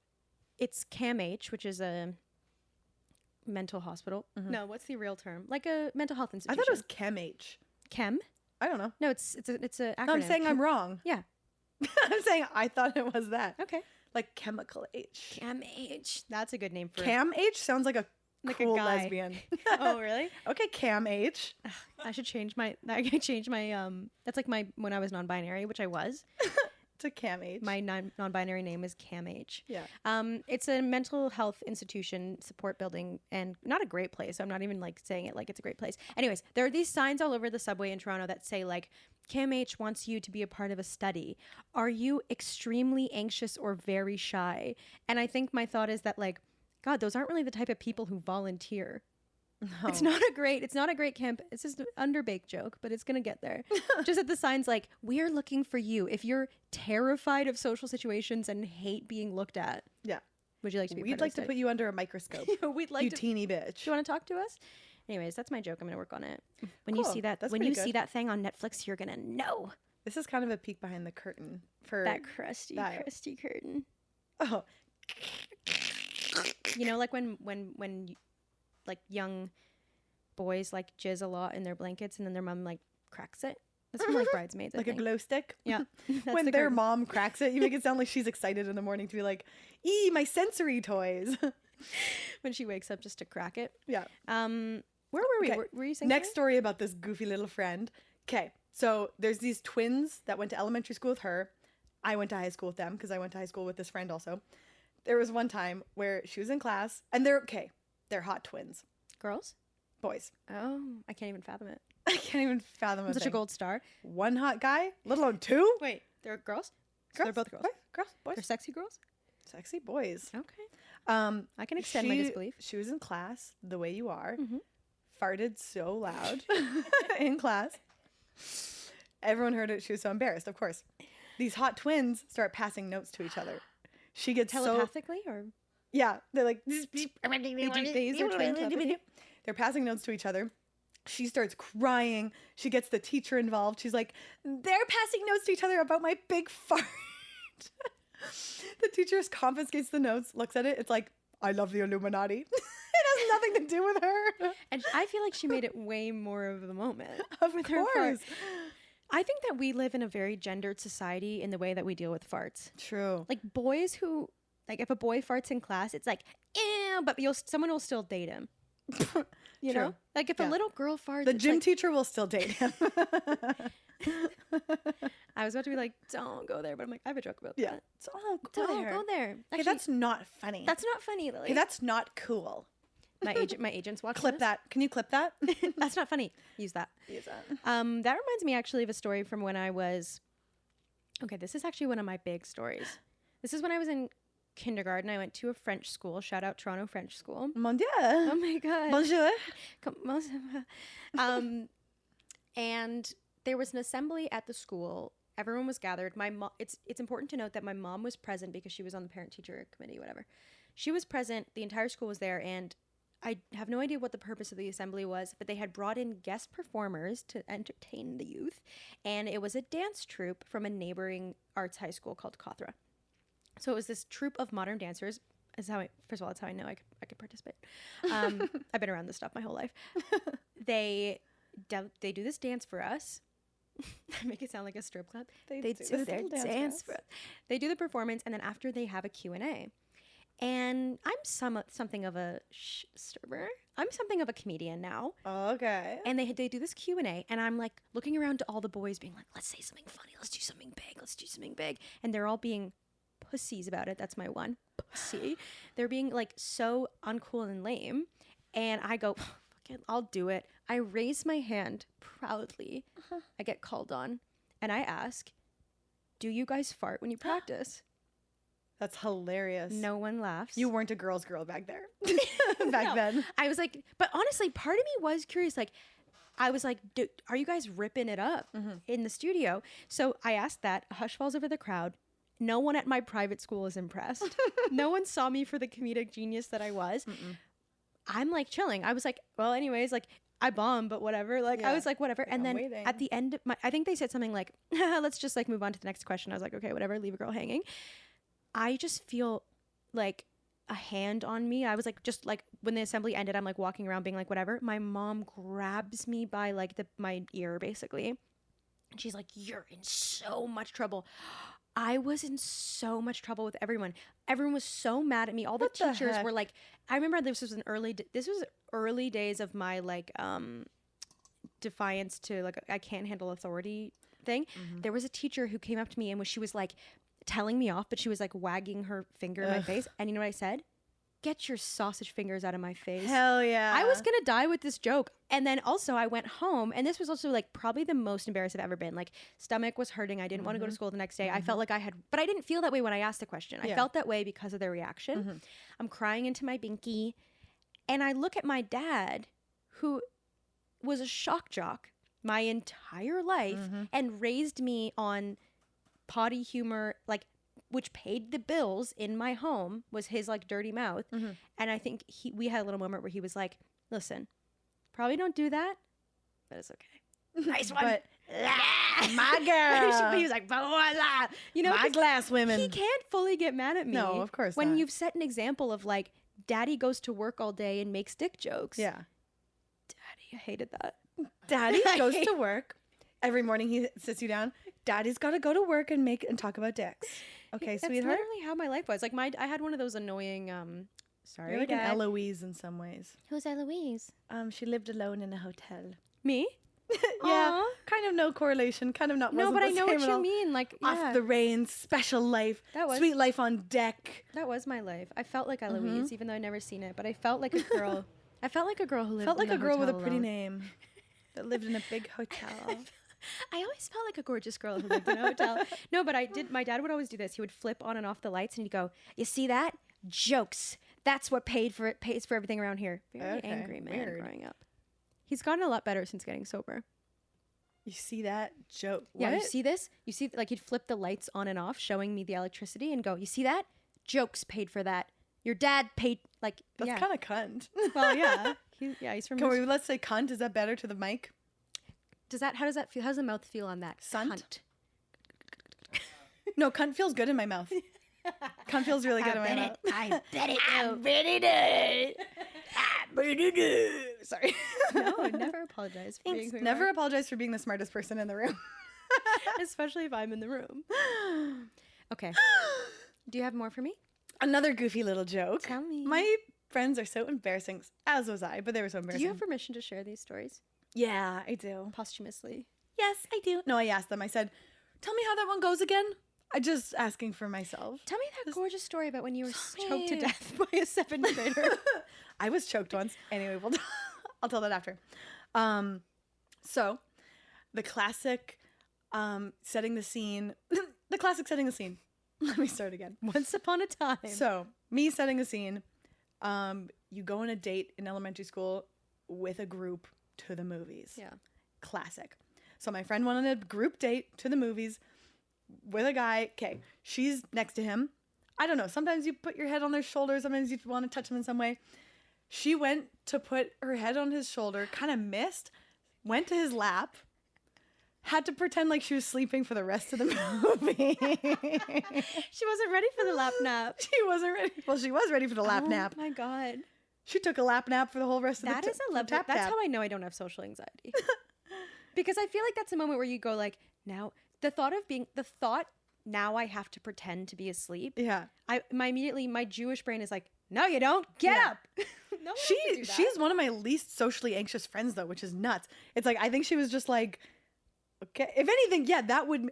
it's CAMH, which is a mental hospital. No, what's the real term? Like a mental health I institution. thought it was ChemH. Chem? I don't know. No, it's a acronym. No, I'm saying I'm wrong. Yeah. I'm saying I thought it was that. Okay. Like chemical H. CAMH. That's a good name for Cam H sounds like a Like a cool guy. lesbian. Oh, really? Okay, Cam H. I should change my. I can change my. That's like my when I was non-binary, which I was. To Cam H. My non-binary name is CAMH. Yeah. It's a mental health institution support building and not a great place. I'm not even like saying it like it's a great place. Anyways, there are these signs all over the subway in Toronto that say like CAMH wants you to be a part of a study. Are you extremely anxious or very shy? And I think my thought is that like, God, those aren't really the type of people who volunteer. No. It's not a great camp. It's just an underbaked joke, but it's gonna get there. Just at the signs like, we're looking for you. If you're terrified of social situations and hate being looked at, Yeah. would you like to be? We'd like to put you under a microscope. We'd like You to. teeny bitch. Do you want to talk to us? Anyways, that's my joke. I'm gonna work on it. When you Cool. see that, That's when pretty you see good. that thing on Netflix, you're gonna know This is kind of a peek behind the curtain for that crusty curtain. Oh, You know, like when like young boys like jizz a lot in their blankets, and then their mom like cracks it. That's from like Bridesmaids. I like a think. glow stick. Yeah. That's When the their curtain. mom cracks it, you make it sound like she's excited in the morning to be like, "Ee, my sensory toys." When she wakes up just to crack it. Yeah. Where were we? Okay. Were you saying Next something? story about this goofy little friend. Okay, so there's these twins that went to elementary school with her. I went to high school with them because I went to high school with this friend also. There was one time where she was in class, and they're hot twins, Girls? boys. Oh, I can't even fathom it. I can't even fathom I'm such a thing. gold star. One hot guy, let alone two. Wait, they're girls? So they're both girls. Boys, girls, boys, They're sexy girls? sexy boys. Okay. I can extend my disbelief. She was in class the way you are, Mhm. farted so loud in class. Everyone heard it. She was so embarrassed, of course. These hot twins start passing notes to each other. She gets Telepathically or? yeah, they're like They use their twin telepathy? they're passing notes to each other, She starts crying. She gets the teacher involved. She's like, they're passing notes to each other about my big fart. The teacher confiscates the notes, looks at it. It's like, I love the Illuminati. It has nothing to do with her. And I feel like she made it way more of the moment. Of with her fart. course. I think that we live in a very gendered society in the way that we deal with farts. True. Like boys who, like if a boy farts in class, it's like, ew, but someone will still date him. You True. know? Like if a Yeah. little girl farts, The it's gym like, teacher will still date him. I was about to be like, don't go there, but I'm like, I have a joke about Yeah. that. So, oh, Don't go there. Okay, Actually, that's not funny. that's not funny, Lily. Okay, that's not cool. my agent's watching Clip this. that. Can you clip that? That's not funny. Use that. Use that. That reminds me actually of a story from when I was. Okay, this is actually one of my big stories. This is when I was in kindergarten. I went to a French school. Shout out Toronto French School. Mon Dieu. Oh my god. Bonjour. And there was an assembly at the school. Everyone was gathered. My mom. It's important to note that my mom was present because she was on the parent-teacher committee, whatever. She was present. The entire school was there, and I have no idea what the purpose of the assembly was, but they had brought in guest performers to entertain the youth, and it was a dance troupe from a neighboring arts high school called Kothra. So it was this troupe of modern dancers. Is how first of all, that's how I know I could participate. I've been around this stuff my whole life. They do this dance for us. I make it sound like a strip club. They do this their little dance for us. They do the performance, and then after they have a Q&A. And I'm something of a stirrer. I'm something of a comedian now. Okay. And they do this Q&A, and I'm like looking around to all the boys being like, let's say something funny. Let's do something big. Let's do something big. And they're all being pussies about it. That's my one. Pussy. They're being like so uncool and lame. And I go, fuck it, I'll do it. I raise my hand proudly. I get called on. And I ask, do you guys fart when you practice? That's hilarious. No one laughs. You weren't a girl's girl back there. Back No. then. I was like, but honestly, part of me was curious. Like, I was like, are you guys ripping it up in the studio? So I asked that. A hush falls over the crowd. No one at my private school is impressed. No one saw me for the comedic genius that I was. I'm like chilling. I was like, well, anyways, like I bombed, but whatever. Like I Yeah. was like, whatever. Like, And I'm then waiting. at the end, I think they said something like, let's just like move on to the next question. I was like, okay, whatever. Leave a girl hanging. I just feel like a hand on me. I was like, just like when the assembly ended, I'm like walking around being like, whatever. My mom grabs me by like my ear basically. And she's like, you're in so much trouble. I was in so much trouble with everyone. Everyone was so mad at me. All the What the teachers heck? were like, I remember this was early days of my like defiance to like I can't handle authority thing. There was a teacher who came up to me and she was like telling me off, but she was like wagging her finger in my face. And you know what I said? Get your sausage fingers out of my face. Hell yeah. I was gonna die with this joke. And then also I went home, and this was also like probably the most embarrassed I've ever been. Like stomach was hurting. I didn't want to go to school the next day. I felt like I had, but I didn't feel that way when I asked the question. I Yeah. felt that way because of their reaction. I'm crying into my binky, and I look at my dad, who was a shock jock my entire life and raised me on potty humor, like which paid the bills in my home, was his like dirty mouth. And I think we had a little moment where he was like, listen, probably don't do that, but it's okay. Nice one. But my girl. He was like, voila. You know, My 'cause glass women. he can't fully get mad at me. No, of course when not. you've set an example of like, daddy goes to work all day and makes dick jokes. Yeah. Daddy, I hated that. Daddy goes to work. Every morning he sits you down. Daddy's got to go to work and talk about dicks. Okay, That's sweetheart. literally how my life was. Like I had one of those annoying, sorry, You're like Dad. an Eloise in some ways. Who's Eloise? She lived alone in a hotel. Me? Yeah, Aw. kind of no correlation. Kind of not. No, wasn't but the I know same what at you all. mean. Like, yeah, Off the reins, special life, That was- sweet life on deck. that was my life. I felt like Eloise, even though I never seen it. But I felt like a girl. I felt like a girl who lived. Felt like in a girl with a hotel pretty alone. name that lived in a big hotel. I always felt like a gorgeous girl who lived in a hotel. No, but I did. My dad would always do this. He would flip on and off the lights, and he'd go, "You see that? Jokes. That's what pays for everything around here." Very Okay, angry man weird. growing up. He's gotten a lot better since getting sober. You see that joke? Yeah, you What? see this? You see, like he'd flip the lights on and off, showing me the electricity, and go, "You see that? Jokes paid for that. Your dad paid." Like, That's yeah. kind of cunt. Well, yeah. He's from. Let's say cunt. Is that better to the mic? How does that feel? How does the mouth feel on that? Sunt? Cunt. No, cunt feels good in my mouth. Cunt feels really good in my mouth. I bet it. Sorry. No, never apologize for being who you Never are. apologize for being the smartest person in the room. Especially if I'm in the room. Okay. Do you have more for me? Another goofy little joke. Tell me. My friends are so embarrassing, as was I, but they were so Do embarrassing. you have permission to share these stories Yeah, I do. posthumously? Yes, I do. No, I asked them. I said, tell me how that one goes again. I just asking for myself. Tell me that gorgeous story about when you were Tell choked to me. death by a 7th grader. I was choked once. Anyway, I'll tell that after. So, the classic setting the scene. The classic setting the scene. Let me start again. Once upon a time. So, me setting a scene. You go on a date in elementary school with a group to the movies. Yeah. Classic. So my friend went on a group date to the movies with a guy. Okay, she's next to him. I don't know. Sometimes you put your head on their shoulder. Sometimes you want to touch them in some way. She went to put her head on his shoulder, kind of missed, went to his lap, had to pretend like she was sleeping for the rest of the movie. She wasn't ready for the lap nap. She wasn't ready. Well, she was ready for the lap Oh nap. my God. She took a lap nap for the whole rest of That the is a level. tap That's tap. how I know I don't have social anxiety. Because I feel like that's a moment where you go like, now the thought now I have to pretend to be asleep. Yeah. My Jewish brain is like, no, you don't. Get Yeah. up. No one has to do that. She's one of my least socially anxious friends though, which is nuts. It's like I think she was just like, okay, if anything, yeah, that would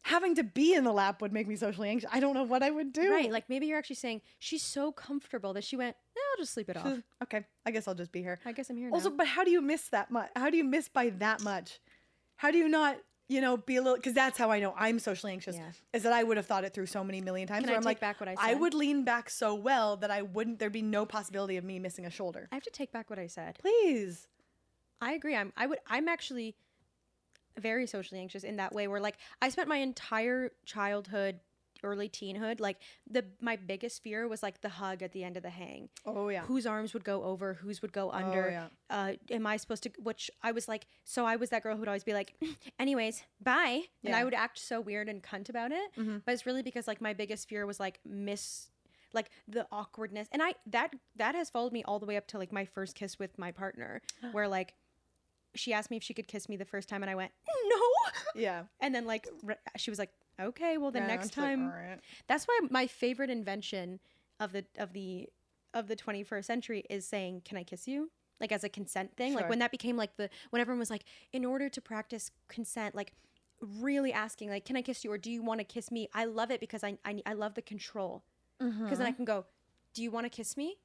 having to be in the lap would make me socially anxious. I don't know what I would do. Right. Like maybe you're actually saying she's so comfortable that she went, no, I'll just sleep it off. Okay, I guess I'll just be here. I guess I'm here Also, now. but how do you miss that much? How do you miss by that much? How do you not, be a little? Because that's how I know I'm socially anxious. Yeah. Is that I would have thought it through so many million times. Can where I I'm take like, back what I I said? would lean back so well that there'd be no possibility of me missing a shoulder. I have to take back what I said. Please. I agree. I'm actually very socially anxious in that way where like I spent my entire childhood, early teenhood, like my biggest fear was like the hug at the end of the hang. Oh yeah. Whose arms would go over, whose would go under. yeah. Am I supposed to, which I was like, so I was that girl who'd always be like, anyways, bye. And Yeah. I would act so weird and cunt about it. Mhm. But it's really because like my biggest fear was like like the awkwardness. And that has followed me all the way up to like my first kiss with my partner where like she asked me if she could kiss me the first time and I went, no. Yeah. And then like she was like, okay, well the Yeah, next it's like, time. all right. That's why my favorite invention of the 21st century is saying, can I kiss you? Like as a consent thing. Like Sure. when that became like when everyone was like, in order to practice consent, like really asking like, can I kiss you? Or do you want to kiss me? I love it because I love the control. Because then I can go, do you want to kiss me?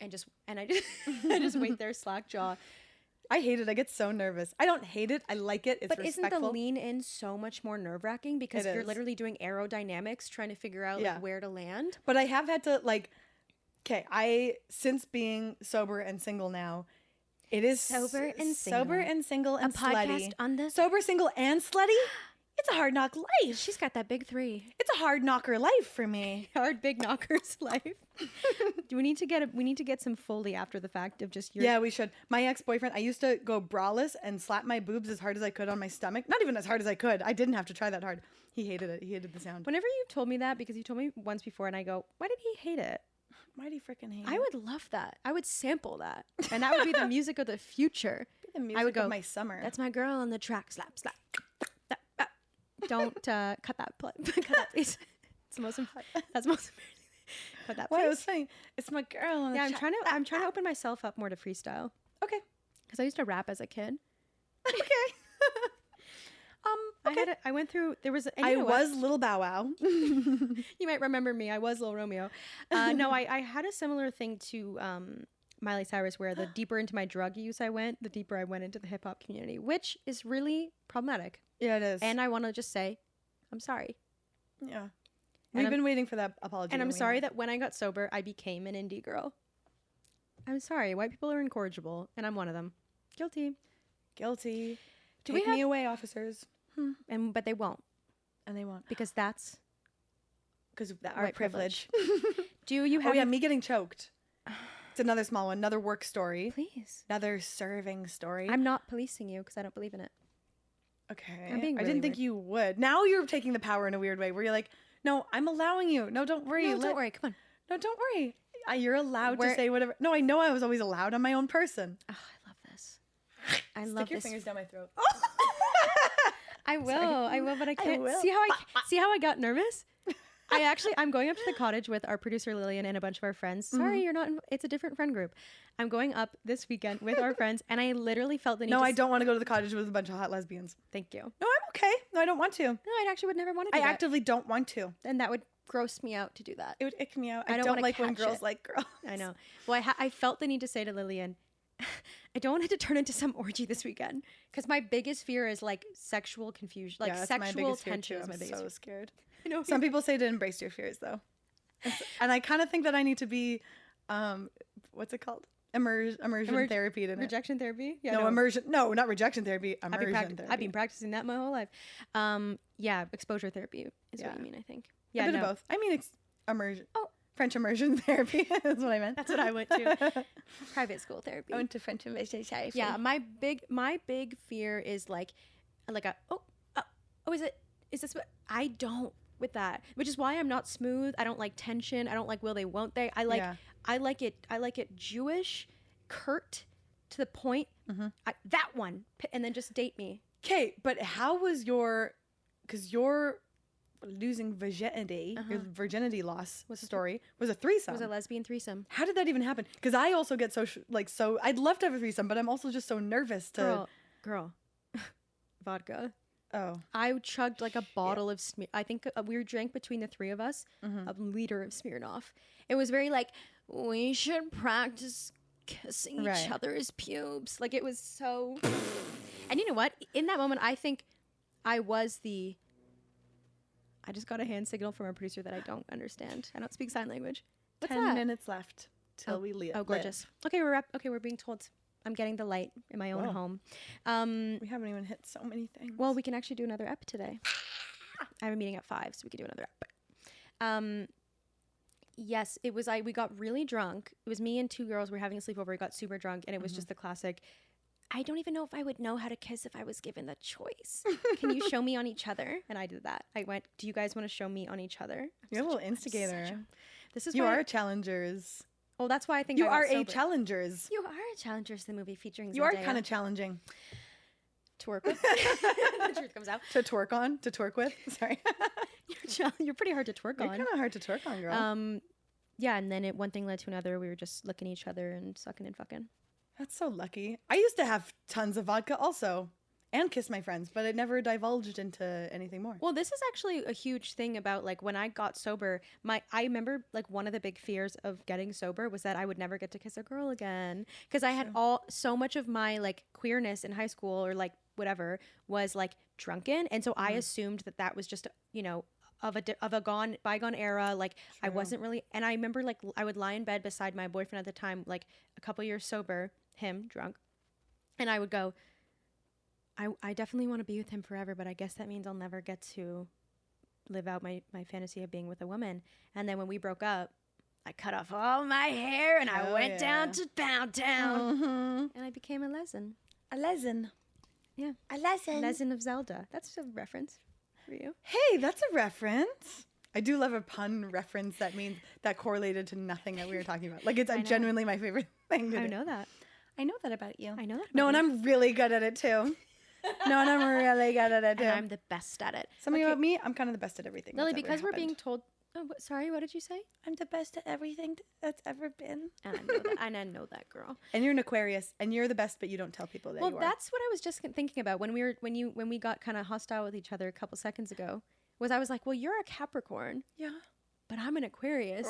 And I just wait there slack jaw. I hate it. I get so nervous. I don't hate it. I like it. It's But respectful. isn't the lean in so much more nerve wracking because It you're is. literally doing aerodynamics trying to figure out Yeah. like, where to land? But I have had to since being sober and single now, it is Sober and sober single. and single and A slutty. podcast on this. Sober, single, and slutty. It's a hard knock life. She's got that big 3. It's a hard knocker life for me. Hard big knockers life. Do we need to get some Foley after the fact of just your Yeah, we should. My ex-boyfriend, I used to go braless and slap my boobs as hard as I could on my stomach. Not even as hard as I could. I didn't have to try that hard. He hated it. He hated the sound. Whenever you told me that, because you told me once before and I go, why did he hate it? Why do you freaking hate I it? would love that. I would sample that. And that would be the music of the future. The music I would go, of my summer. that's my girl on the track. Slap, slap. Slap, slap. Don't cut that, cut that, please. It's the most. That's the most. Cut that, Why I please. was saying it's my girl. On the Yeah, I'm track. trying to open myself up more to freestyle Okay. because I used to rap as a kid. Okay. Okay. I went through. There was. And you I know what? was Little Bow Wow. You might remember me. I was Lil Romeo. No, I had a similar thing to Miley Cyrus, where the deeper into my drug use I went, the deeper I went into the hip hop community, which is really problematic. Yeah, it is. And I want to just say, I'm sorry. yeah, we've been waiting for that apology. And I'm sorry that when I got sober, I became an indie girl. I'm sorry. White people are incorrigible, and I'm one of them. Guilty. guilty. Do we Take me have- away, officers. But they won't And they won't because that's because our White privilege. Do you Oh have? yeah, me getting choked. It's another small one, another work story, Please. another serving story. I'm not policing you because I don't believe in it. Okay. I'm being I really didn't think weird. you would. Now you're taking the power in a weird way where you're like, no, I'm allowing you. No, don't worry. No, don't worry. Come on. No, don't worry. You're allowed Where- to say whatever. No, I know I was always allowed. I'm my own person. Oh, I love this. I Stick love your this. fingers down my throat. I will, but I can't. will. See how I got nervous? I'm going up to the cottage with our producer Lillian and a bunch of our friends. Sorry, you're not. It's a different friend group. I'm going up this weekend with our friends, and I literally felt the need. No, to I don't want to go to the cottage with a bunch of hot lesbians. Thank you. No, I'm okay. No, I don't want to. No, I actually would never want to I do that. actively don't want to. And that would gross me out to do that. It would ick me out. I I don't don't wanna like when catch girls it. like girls. I know. Well, I felt the need to say to Lillian, I don't want it to turn into some orgy this weekend because my biggest fear is like sexual confusion, like Yeah, that's my sexual biggest fear, tension too. is my I'm biggest so fear. scared. You know, Some people say to embrace your fears, though. And I kind of think that I need to be, what's it called? Immersion therapy in it. rejection therapy. Yeah, No, immersion. No, not rejection therapy. I've been, Immersion therapy. I've been practicing that my whole life. Yeah, exposure therapy is what Yeah. you mean, I think. A Yeah, bit no. of both. I mean, immersion. Oh. French immersion therapy is what I meant. That's what I went to. Private school therapy. I went to French immersion therapy. Yeah, my big fear is like a is this what I don't with that, which is why I'm not smooth. I don't like tension. I don't like will they won't they. I like it Jewish, curt, to the point. That one, and then just date me. Okay, but how was because your losing virginity, your virginity loss story was a threesome. It was a lesbian threesome. How did that even happen? Because I also get so I'd love to have a threesome, but I'm also just so nervous to. Girl, vodka. Oh, I chugged like a bottle of I think we drank between the three of us a liter of Smirnoff. It was very like, we should practice kissing each Right. other's pubes. Like it was so. And you know what? In that moment, I think I just got a hand signal from our producer that I don't understand. I don't speak sign language. What's 10 that? minutes left till we leave. Oh, gorgeous. Okay, we're being told I'm getting the light in my own Whoa. home. We haven't even hit so many things. Well, we can actually do another ep today. I have a meeting at 5, so we can do another ep. Yes, it was we got really drunk. It was me and two girls. We were having a sleepover. We got super drunk, and it was just the classic. I don't even know if I would know how to kiss if I was given the choice. Can you show me on each other? And I did that. I went, do you guys want to show me on each other? You're a little instigator. This is You why are challengers. Oh, that's why I think You I got are a sober. challengers. You are a Challengers, the movie featuring You are Zendaya. kind of challenging to work with. The truth comes out. to twerk with. Sorry. You're pretty hard to twerk You're on. kind of hard to twerk on, girl. Yeah, and then one thing led to another. We were just looking at each other and sucking and fucking. That's so lucky. I used to have tons of vodka also and kiss my friends, but it never divulged into anything more. Well, this is actually a huge thing about like when I got sober. I remember like one of the big fears of getting sober was that I would never get to kiss a girl again because I had so much of my like queerness in high school or like whatever was like drunken, and so I assumed that was just of a bygone era. Like I wasn't really, and I remember like I would lie in bed beside my boyfriend at the time, like a couple years sober, him drunk, and I would go, I definitely want to be with him forever, but I guess that means I'll never get to live out my fantasy of being with a woman. And then when we broke up, I cut off all my hair and I went down to Pound Town and I became a lesin. A lesin. Yeah. A lesin. Lesin of Zelda. That's a reference for you. Hey, that's a reference. I do love a pun reference that correlated to nothing that we were talking about. Like it's genuinely my favorite thing to do. I know that. I know that about you. I know that. No, about and you. I'm really good at it too. No, and I'm really good at it too. And I'm the best at it. Something about me, I'm kind of the best at everything. Lily, that's ever because we're being happened. told. Oh, sorry. What did you say? I'm the best at everything that's ever been. And I know that. And I know that, girl. And you're an Aquarius, and you're the best, but you don't tell people that Well, you are. that's what I was just thinking about when we got kind of hostile with each other a couple seconds ago. I was like, well, you're a Capricorn, Yeah. but I'm an Aquarius,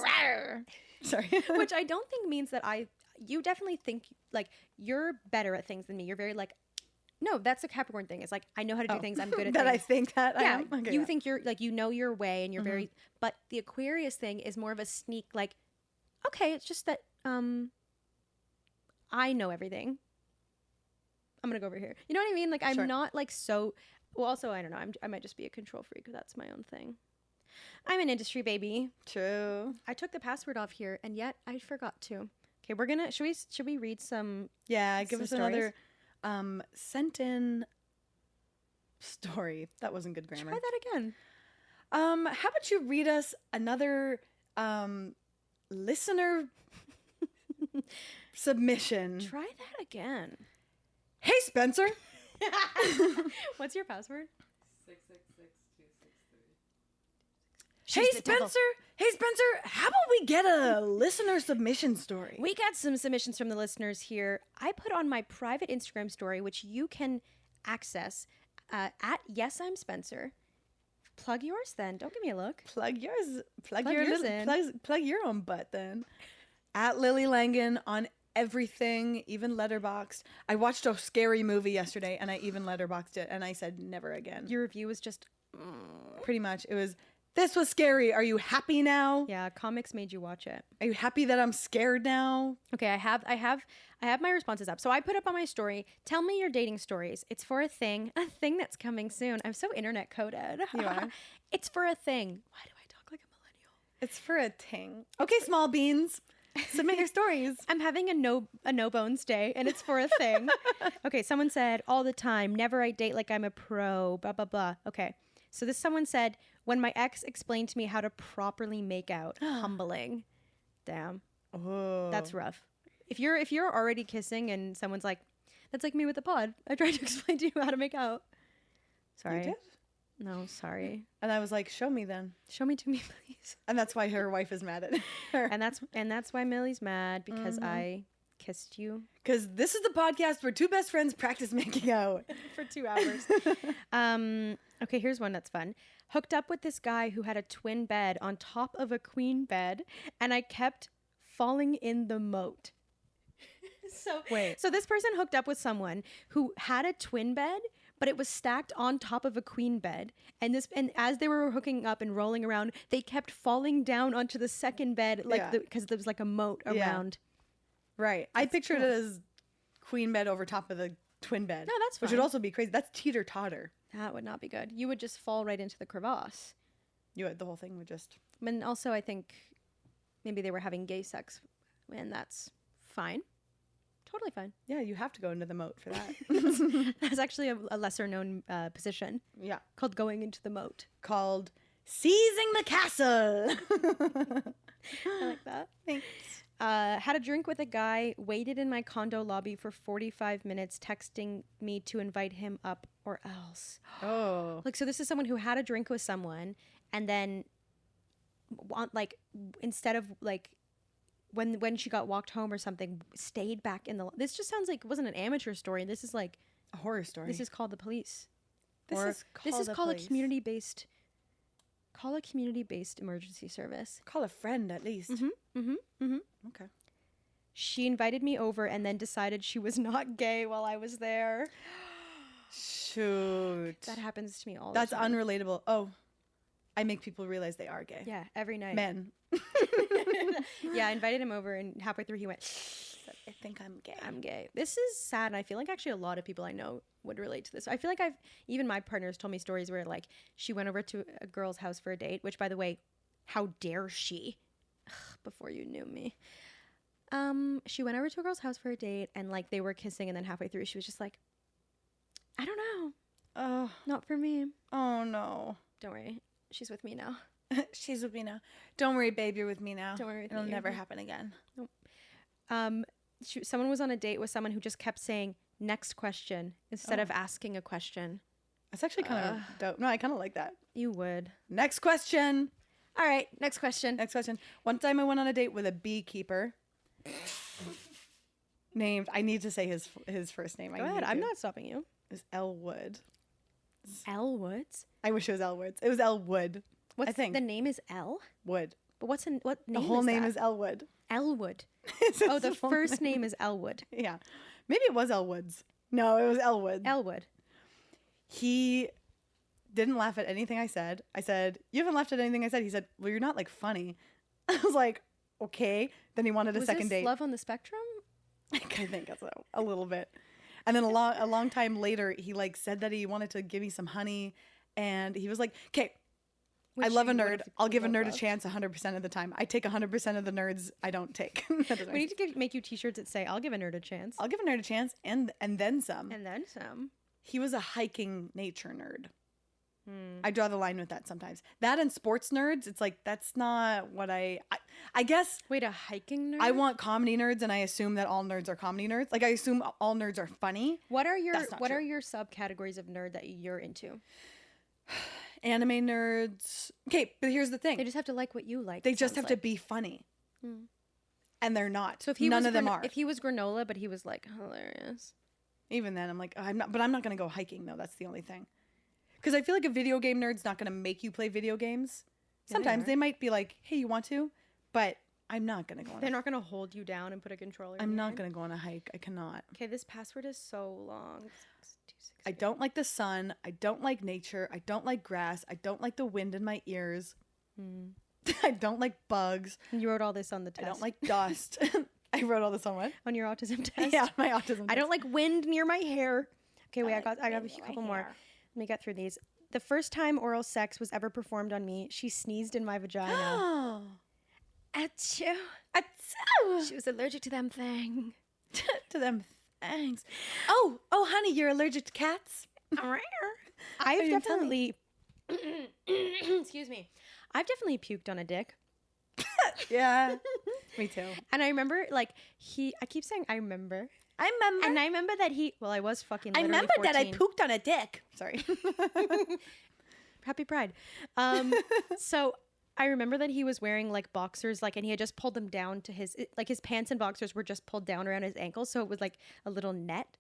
Sorry. which I don't think means that you definitely think like you're better at things than me. You're very like, no, that's a Capricorn thing. It's like, I know how to do things. I'm good at that. things. I think that. Yeah, I am. Okay, you yeah. think you're like, your way and you're very, but the Aquarius thing is more of a sneak, like, okay, it's just that, I know everything. I'm going to go over here. You know what I mean? Like, I'm Sure. not like so, well, also, I don't know. I might just be a control freak. That's my own thing. I'm an industry baby. True. I took the password off here and yet I forgot to. Okay, we're gonna should we read some? Yeah, give Some us another sent in story. That wasn't good grammar. Try that again. How about you read us another listener submission? Try that again. Hey Spencer. What's your password? 666263. Hey the devil. Spencer. Hey Spencer. How about we get a listener submission story? We got some submissions from the listeners here. I put on my private Instagram story, which you can access at Yes I'm Spencer. Plug yours then. Don't give me a look. Plug yours. Plug yours in. Plug your own butt then. At Lily Langen on everything, even Letterboxd. I watched a scary movie yesterday and I even Letterboxed it and I said never again. Your review was just Pretty much. It was, this was scary. Are you happy now? yeah. Comics made you watch it. Are you happy that I'm scared now? Okay, I have my responses up. So I put up on my story, tell me your dating stories. It's for a thing that's coming soon. I'm so internet coded. You are. It's for a thing. Why do I talk like a millennial? It's for a ting. Okay, small beans. Submit your stories. I'm having a no bones day and it's for a thing. Okay, someone said all the time, never I date like I'm a pro, blah blah blah. Okay. So this someone said, when my ex explained to me how to properly make out, humbling. Damn. Oh. That's rough. If you're already kissing and someone's like, that's like me with the pod. I tried to explain to you how to make out. Sorry. You did? No, sorry. And I was like, show me then. Show me to me, please. And that's why her wife is mad at her. And that's why Millie's mad because I kissed you Because this is the podcast where two best friends practice making out. for 2 hours. Okay, here's one that's fun. Hooked up with this guy who had a twin bed on top of a queen bed, and I kept falling in the moat. Wait. So this person hooked up with someone who had a twin bed, but it was stacked on top of a queen bed. And as they were hooking up and rolling around, they kept falling down onto the second bed, Yeah. because there was like a moat around. Right. I pictured it as queen bed over top of the twin bed. No, that's Which fine. would also be crazy. That's teeter-totter. That would not be good. You would just fall right into the crevasse. The whole thing would just... And also, I think maybe they were having gay sex, and that's fine. Totally fine. Yeah, you have to go into the moat for that. That's actually a lesser known position Yeah. called going into the moat. Called Seizing the Castle. I like that. Thanks. Had a drink with a guy, waited in my condo lobby for 45 minutes, texting me to invite him up or else. Oh. Like, so this is someone who had a drink with someone and then instead of when she got walked home or something, stayed back in the... This just sounds like it wasn't an amateur story. This is like... A horror story. This is called the police. This Or is this is the called police. a community-based... Call a community-based emergency service. Call a friend at least. Okay. She invited me over and then decided she was not gay while I was there. Shoot. That happens to me all That's the time. unrelatable. Oh, I make people realize they are gay. Yeah, every night. Men. Yeah, I invited him over and halfway through he went, I think I'm gay. I'm gay. This is sad, and I feel like actually a lot of people I know would relate to this. I feel like even my partner's told me stories where like she went over to a girl's house for a date, which by the way, how dare she? Ugh, before you knew me. She went over to a girl's house for a date and like they were kissing and then halfway through she was just like, I don't know. Oh, Not for me. oh no. Don't worry. She's with me now. She's with me now. Don't worry, babe. You're with me now. Don't worry with It'll me, never you're- happen again. Someone was on a date with someone who just kept saying next question instead of asking a question. That's actually kind of dope. No, I kind of like that. You would. Next question. All right, next question. Next question. One time I went on a date with a beekeeper named, I need to say his first name. Go ahead. I'm not stopping you. It was Elwood. L Woods. I wish it was Elwoods. It was Elwood. What's I think. the name is L? Wood. But what name? The whole is name that? is Elwood. Elwood. It's Oh, the his full first name is Elwood. Yeah. Maybe it was Elwoods. No, it was Elwood. Elwood. He didn't laugh at anything I said. I said, you haven't laughed at anything I said. He said, well, you're not like funny. I was like, okay. Then he wanted a Was second this date. Love on the Spectrum? I think that's a little bit. And then a long time later, he like said that he wanted to give me some honey. And he was like, okay, I Which love a you nerd. would've I'll give a nerd a loved. chance 100% of the time. I take 100% of the nerds I don't take. That doesn't We make need to make you T-shirts that say "I'll give a nerd a chance" I'll give a nerd a chance and then some. and then some. He was a hiking nature nerd. Hmm. I draw the line with that sometimes. That and sports nerds, it's like that's not what I guess Wait, a hiking nerd? I want comedy nerds, and I assume that all nerds are comedy nerds. Like I assume all nerds are funny. What are your That's not true. subcategories of nerd that you're into? Anime nerds. Okay, but here's the thing. They just have to like what you like. They it just sounds have to like. be funny. Hmm. And they're not. So if he none was of them are. If he was granola, but he was like hilarious. Even then, I'm like, I'm not going to go hiking though. That's the only thing. Because I feel like a video game nerd's not going to make you play video games. Yeah, they Sometimes are. they might be like, hey, you want to? But I'm not going to go on They're a not gonna hold you down and put a controller. I'm not going to go on a hike. I cannot. Okay, this password is so long. I don't like the sun. I don't like nature. I don't like grass. I don't like the wind in my ears. I don't like bugs. You wrote all this on the test. I don't like dust. I wrote all this on what? on your autism test. Yeah, my autism. I don't like wind near my hair. Okay, wait, I got a wind in my couple more. hair. Let me get through these. The first time oral sex was ever performed on me, she sneezed in my vagina. Achoo. Achoo. She was allergic to them thing. To them things. Oh, honey, you're allergic to cats? I've didn't tell definitely excuse me. I've definitely puked on a dick. Yeah. Me too. And I remember like I keep saying I remember. I remember. And I remember that I was fucking I literally remember that I 14. pooped on a dick. Sorry. Happy Pride. So I remember that he was wearing like boxers, like, and he had just pulled them down to his pants and boxers were just pulled down around his ankles, so it was like a little net.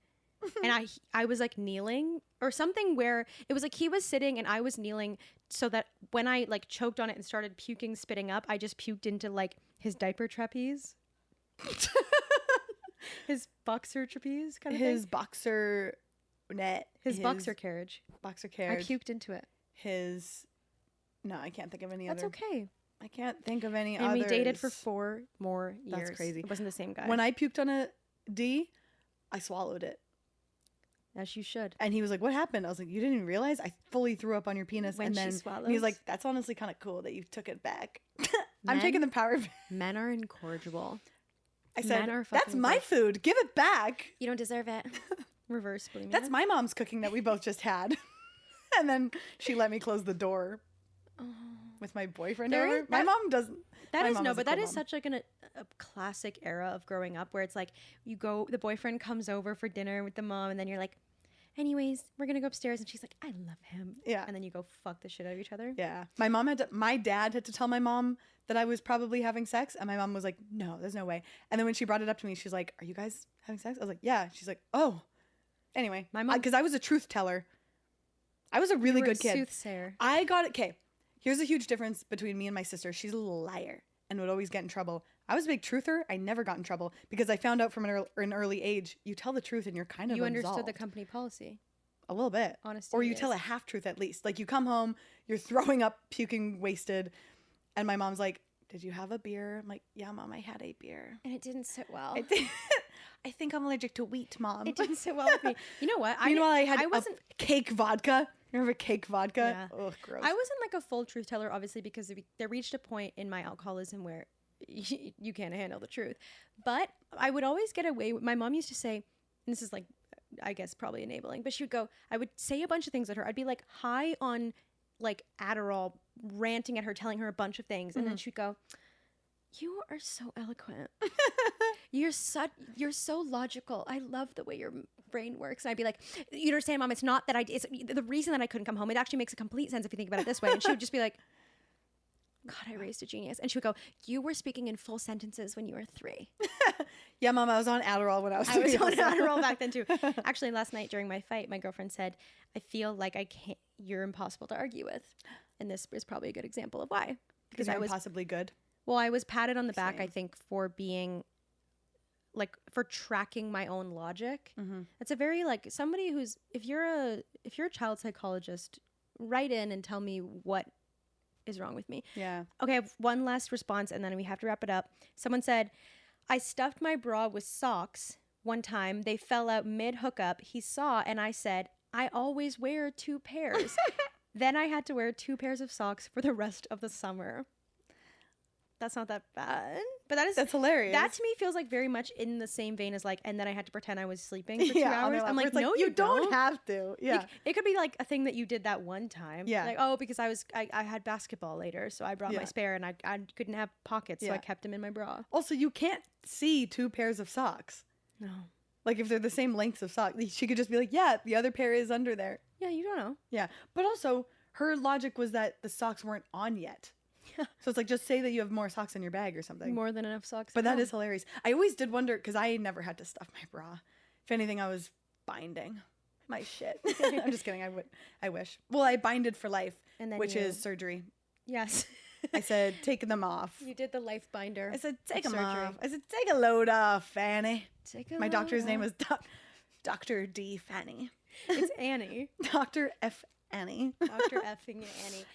And I was like kneeling or something where it was like he was sitting and I was kneeling, so that when I like choked on it and started puking, spitting up, I just puked into like his diaper trapeze, his boxer trapeze kind of His thing. boxer net. His boxer carriage. Boxer I carriage. puked into it. His. No, I can't think of any That's other. okay. I can't think of any And others. we dated for 4 more years. That's crazy. It wasn't the same guy. When I puked on a D, I swallowed it. As you should. And he was like, "What happened?" I was like, "You didn't realize I fully threw up on your penis." When and she then swallows? and he's like, "That's honestly kind of cool that you took it back." I'm Men? taking the power. Men are incorrigible. I said, Men are "That's fucking my gross. food. Give it back." You don't deserve it. Reverse bulimia. That's my mom's cooking that we both just had. And then she let me close the door with my boyfriend There over. is- My that- mom doesn't. That my is mom no, a but that cool is mom. such like a classic era of growing up where it's like the boyfriend comes over for dinner with the mom, and then you're like, anyways, we're gonna go upstairs, and she's like, I love him. Yeah. And then you go fuck the shit out of each other. Yeah. My dad had to tell my mom that I was probably having sex, and my mom was like, "No, there's no way." And then when she brought it up to me, she's like, "Are you guys having sex?" I was like, "Yeah." She's like, "Oh." Anyway, My mom- because I was a truth teller. I was a really You were good kid. Soothsayer. I got it. Okay, here's a huge difference between me and my sister. She's a little liar and would always get in trouble. I was a big truther. I never got in trouble because I found out from an early age, you tell the truth and you're kind of You understood the absolved. company policy. A little bit. Honesty Or you tell is- a half truth at least. Like you come home, you're throwing up, puking, wasted, and my mom's like, "Did you have a beer?" I'm like, "Yeah, Mom, I had a beer." And it didn't sit well. I think I'm allergic to wheat, Mom. It didn't sit well with me. You know what? Meanwhile, I had I wasn't. cake vodka. Remember cake vodka? Yeah. Ugh, gross. I wasn't like a full truth teller, obviously, because there reached a point in my alcoholism where you can't handle the truth. But I would always get away with. My mom used to say, and this is like, I guess probably enabling, but she would go. I would say a bunch of things at her. I'd be like high on like Adderall, ranting at her, telling her a bunch of things, and then she'd go, "You are so eloquent. You're so logical. I love the way your brain works." And I'd be like, "You understand, Mom? It's not that it's the reason that I couldn't come home. It actually makes a complete sense if you think about it this way." And she would just be like, "God, I raised a genius." And she would go, "You were speaking in full sentences when you were 3. Yeah, Mom, I was on Adderall when I was I was 3 on also. Adderall back then too. Actually, last night during my fight, my girlfriend said, "I feel like I can't. You're impossible to argue with," and this is probably a good example of why. Because I I'm was possibly good. Well, I was patted on the back, I Same. think, for being like for tracking my own logic. Mm-hmm. It's a very like somebody who's if you're a child psychologist, write in and tell me what is wrong with me. Yeah. Okay, I have one last response and then we have to wrap it up. Someone said, "I stuffed my bra with socks one time. They fell out mid hookup. He saw and I said, 'I always wear 2 pairs.'" Then I had to wear 2 pairs of socks for the rest of the summer. That's not that bad, but That's hilarious. That to me feels like very much in the same vein as like, and then I had to pretend I was sleeping for 2 on hours. their lap, I'm where like, it's no, you don't have to. Yeah. Like, it could be like a thing that you did that one time. Yeah. Like, oh, because I had basketball later, so I brought my Yeah. spare and I couldn't have pockets, so I Yeah. kept them in my bra. Also, you can't see 2 pairs of socks. No. Like if they're the same lengths of socks, she could just be like, yeah, the other pair is under there. Yeah, you don't know. Yeah. But also, her logic was that the socks weren't on yet. So it's like, just say that you have more socks in your bag or something. More than enough socks. But that No. is hilarious. I always did wonder, because I never had to stuff my bra. If anything, I was binding my shit. I'm just kidding. I wish. Well, I binded for life, And then which you- is surgery. Yes. I said, take them off. You did the life binder. I said, take of them surgery. off. I said, take a load off, Fanny. Take a My doctor's load name off. was Dr. D. Fanny. It's Annie. Dr. F. Annie. Dr. effing Annie.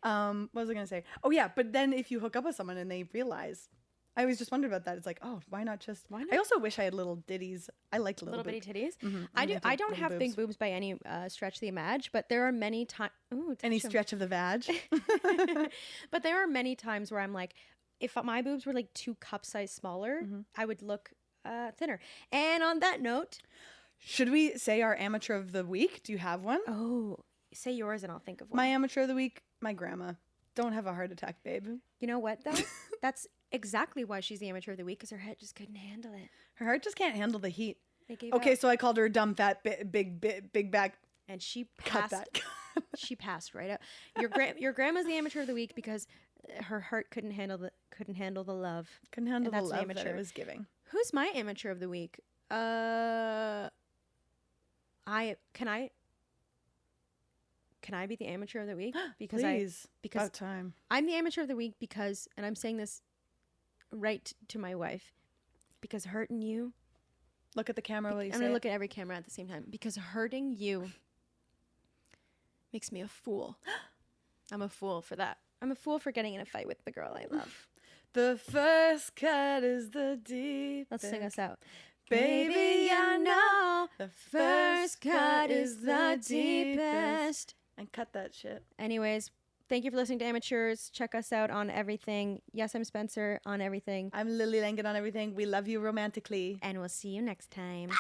What was I gonna say? Oh yeah, but then if you hook up with someone and they realize, I always just wondered about that. It's like, oh, why not just? Why not? I also wish I had little ditties. I liked Little bitty titties. Mhm, I do. romantic I don't little have boobs. big boobs by any stretch of the imag, but there are many times. Ooh, Any touch 'em. stretch of the vag. But there are many times where I'm like, if my boobs were like 2 cup size smaller, Mm-hmm. I would look thinner. And on that note, Should we say our amateur of the week? Do you have one? oh, say yours and I'll think of one. My amateur of the week, my grandma. Don't have a heart attack, babe. You know what though? That's exactly why she's the amateur of the week, because her head just couldn't handle it. Her heart just can't handle the heat. They gave Okay, out. so I called her a dumb, fat, big back. And she Cut passed. that. She passed right out. Your grandma's the amateur of the week because her heart couldn't handle the love. Couldn't handle the that's an love that it amateur. was giving. Who's my amateur of the week? Can I be the amateur of the week? Because Please, because about time. I'm the amateur of the week because, and I'm saying this right to my wife, because hurting you. Look at the camera while you I'm say gonna it. look at every camera at the same time, because hurting you makes me a fool. I'm a fool for that. I'm a fool for getting in a fight with the girl I love. The first cut is the deep. Let's sing us out. Baby, I know the first cut is the deepest. And cut that shit. Anyways, thank you for listening to Amateurs. Check us out on everything. Yes, I'm Spencer on everything. I'm Lily Langen on everything. We love you romantically. And we'll see you next time. Bye.